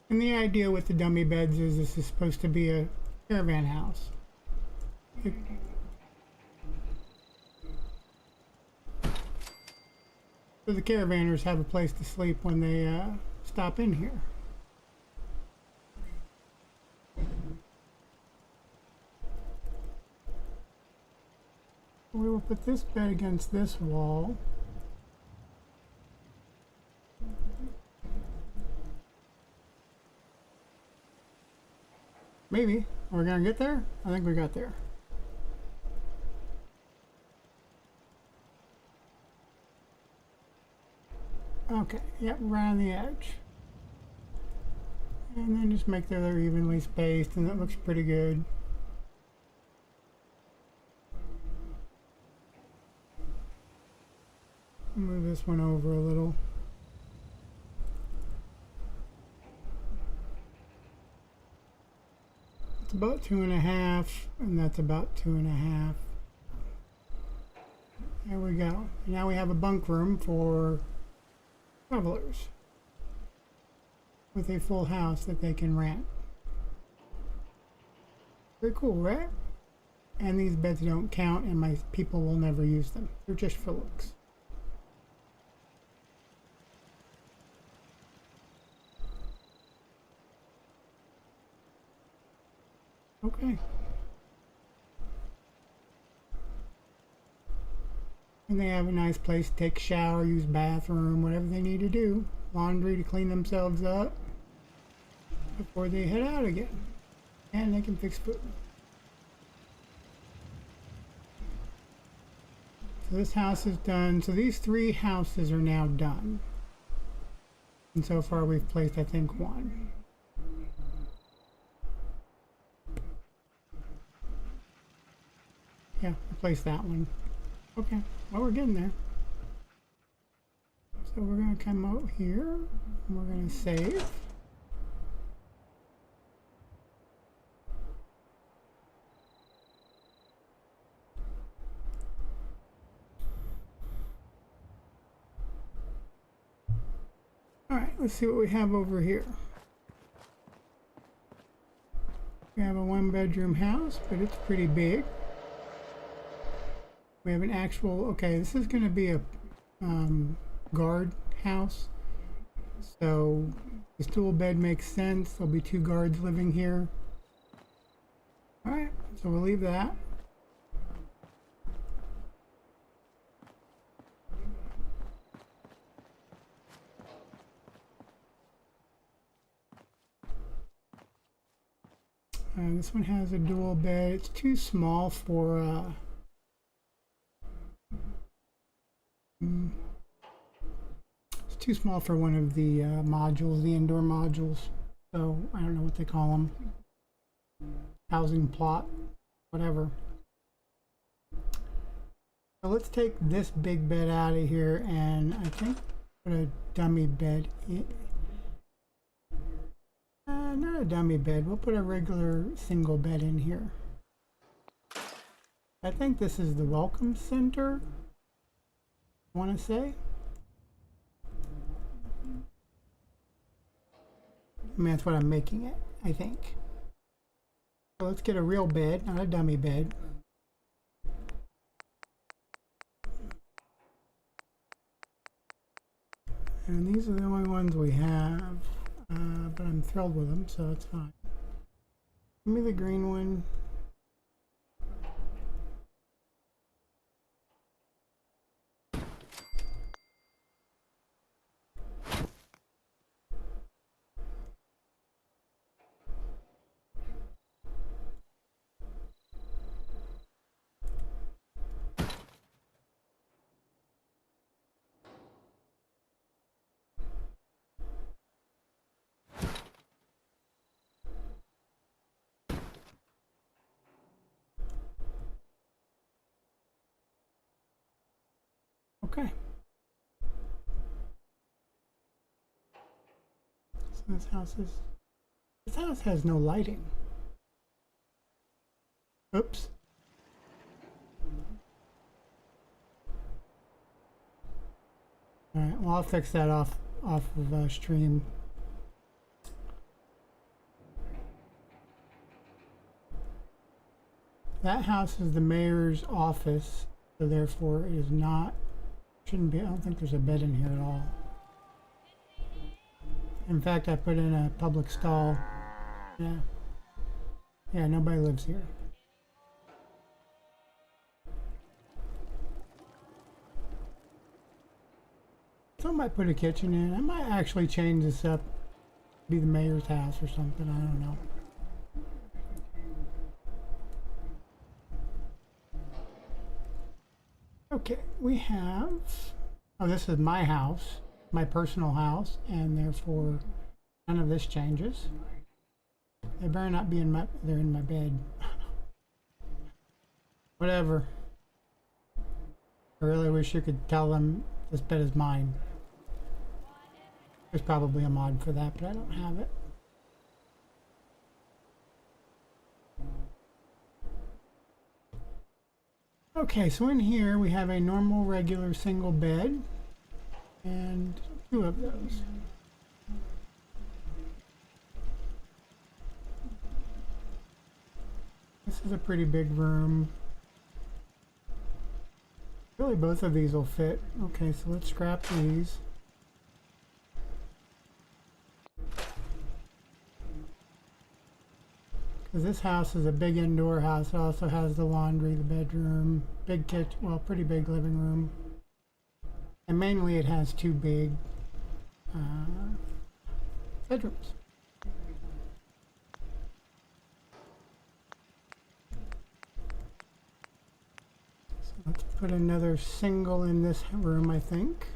And the idea with the dummy beds is this is supposed to be a caravan house. So the caravanners have a place to sleep when they stop in here. we'll put this bed against this wall. Maybe. Are we gonna get there? I think we got there. Okay, yep, right on the edge. And then just make sure they're evenly spaced, and that looks pretty good. Move this one over a little. It's about 2.5, and that's about 2.5. There we go. Now we have a bunk room for travelers with a full house that they can rent. Very cool, right? And these beds don't count, and my people will never use them. They're just for looks. Okay. And they have a nice place to take a shower, use bathroom, whatever they need to do. Laundry to clean themselves up before they head out again. And they can fix food. So this house is done. So these 3 houses are now done. And so far we've placed, I think, 1. Yeah, replace that one. Okay, well, we're getting there. So we're going to come out here, and we're going to save. Alright, let's see what we have over here. We have a 1-bedroom house, but it's pretty big. We have an actual, okay, this is going to be a guard house. So the stool bed makes sense. There'll be 2 guards living here. Alright, so we'll leave that. This one has a dual bed. It's too small for it's too small for one of the modules, the indoor modules. So I don't know what they call them. Housing plot, whatever. So let's take this big bed out of here, and I think put a dummy bed in. Not a dummy bed. We'll put a regular single bed in here. I think this is the welcome center. I want to say. I mean, that's what I'm making it, I think. So let's get a real bed, not a dummy bed. And these are the only ones we have. But I'm thrilled with them, so it's fine. Give me the green one. Okay. So this house has no lighting. Oops. All right, well, I'll fix that off of stream. That house is the mayor's office, so therefore it is not. Shouldn't be. I don't think there's a bed in here at all. In fact, I put in a public stall. Yeah. Yeah, nobody lives here. So I might put a kitchen in. I might actually change this up. Be the mayor's house or something. I don't know. Okay, we have. Oh, this is my house, my personal house, and therefore none of this changes. They better not be in my. They're in my bed. Whatever. I really wish you could tell them this bed is mine. There's probably a mod for that, but I don't have it. Okay, so in here we have a normal, regular, single bed, and 2 of those. This is a pretty big room. Really, both of these will fit. Okay, so let's scrap these. Because this house is a big indoor house. It also has the laundry, the bedroom, big kitchen, well, pretty big living room. And mainly it has 2 big bedrooms. So let's put another single in this room, I think.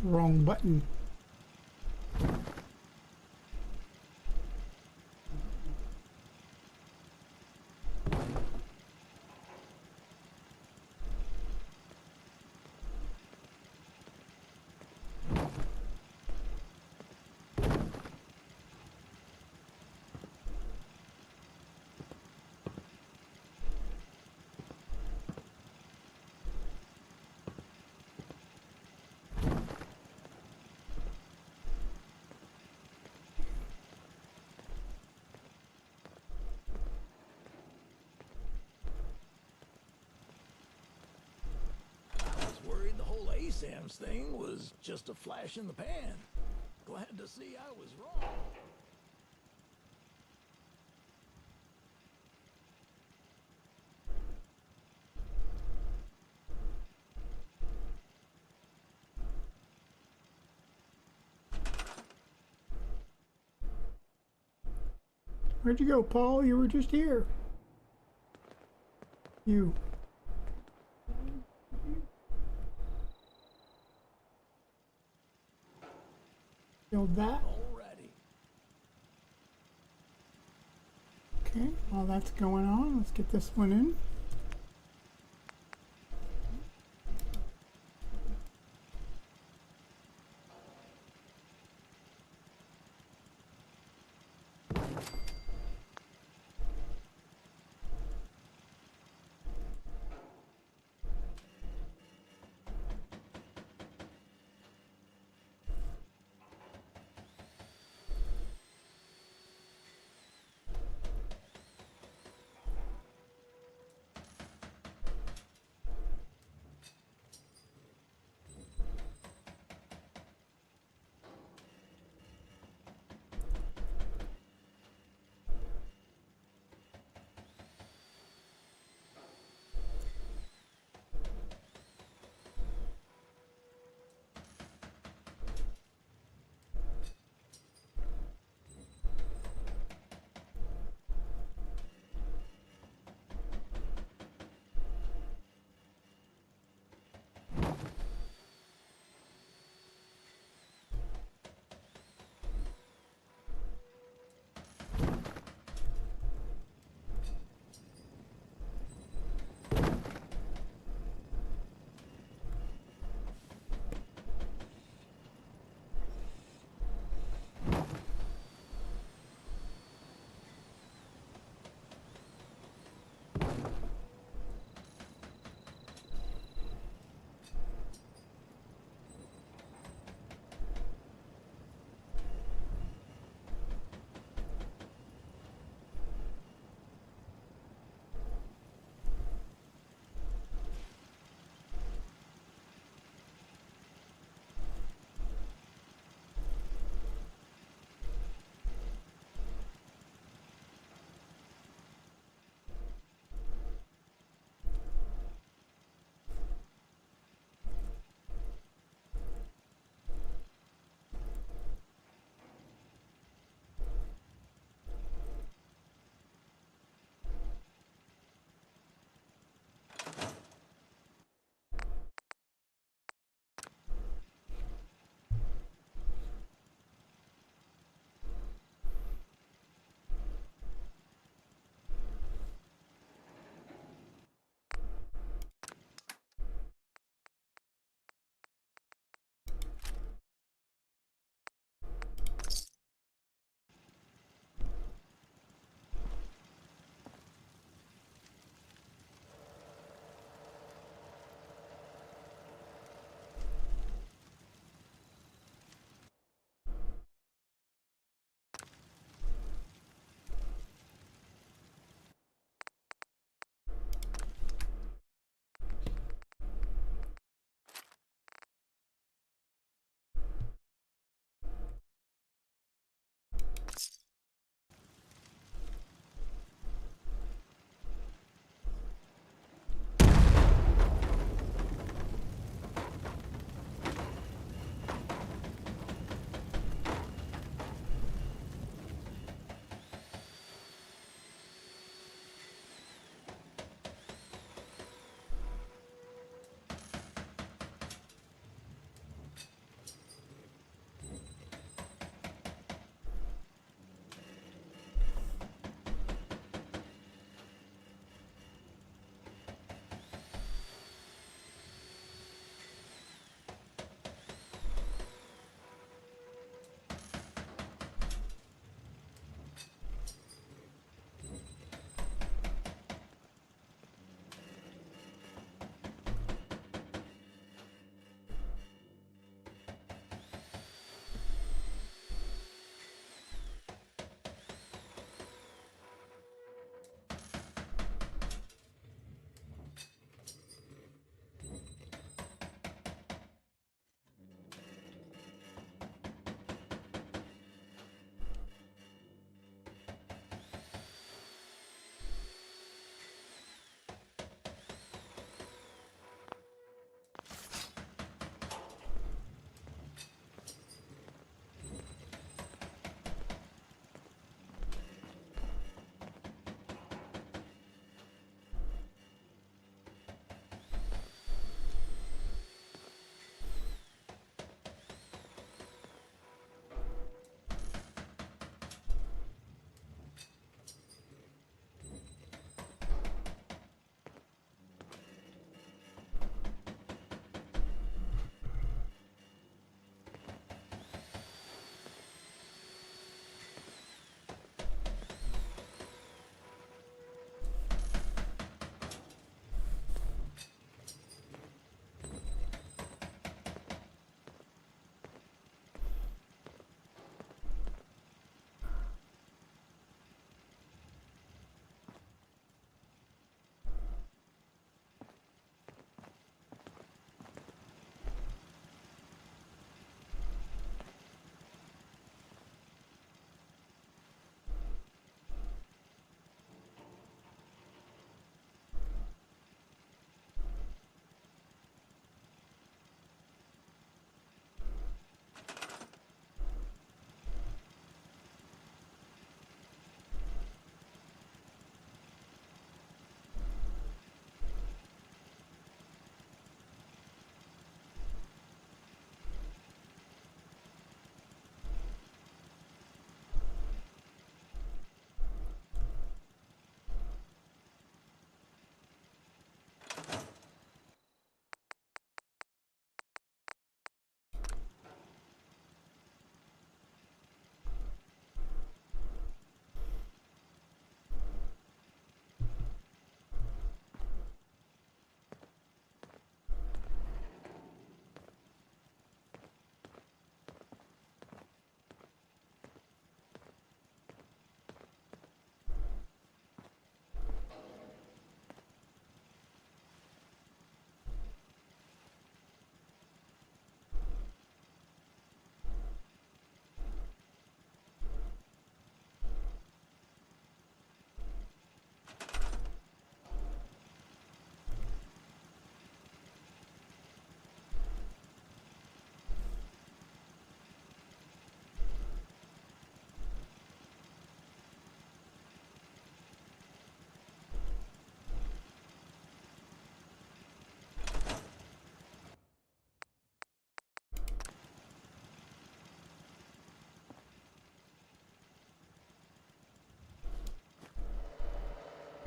Wrong button. Sam's thing was just a flash in the pan. Glad to see I was wrong. Where'd you go, Paul? You were just here. You. Build that. Okay, while that's going on, let's get this one in.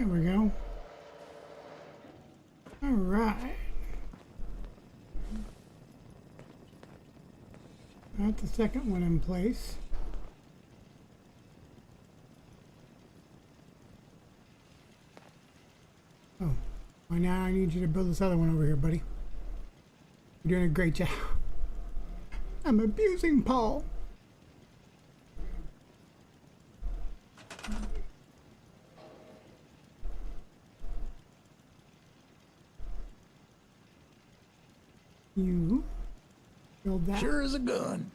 There we go. All right. Got the second one in place. Oh, well now I need you to build this other one over here, buddy. You're doing a great job. I'm abusing Paul. You build that. Sure is a gun.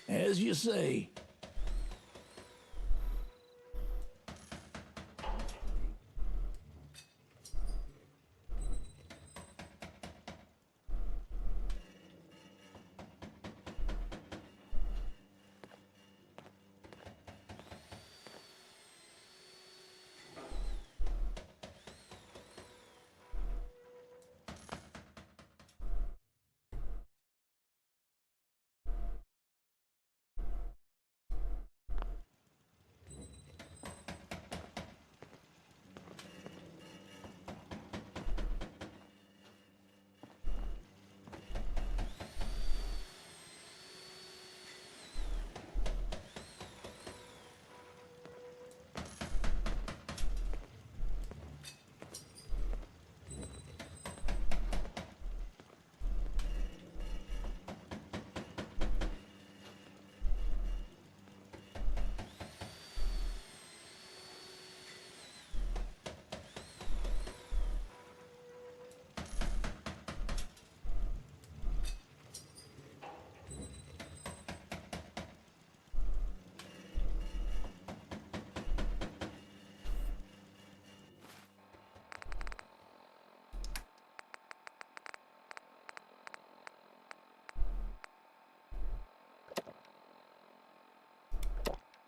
As you say,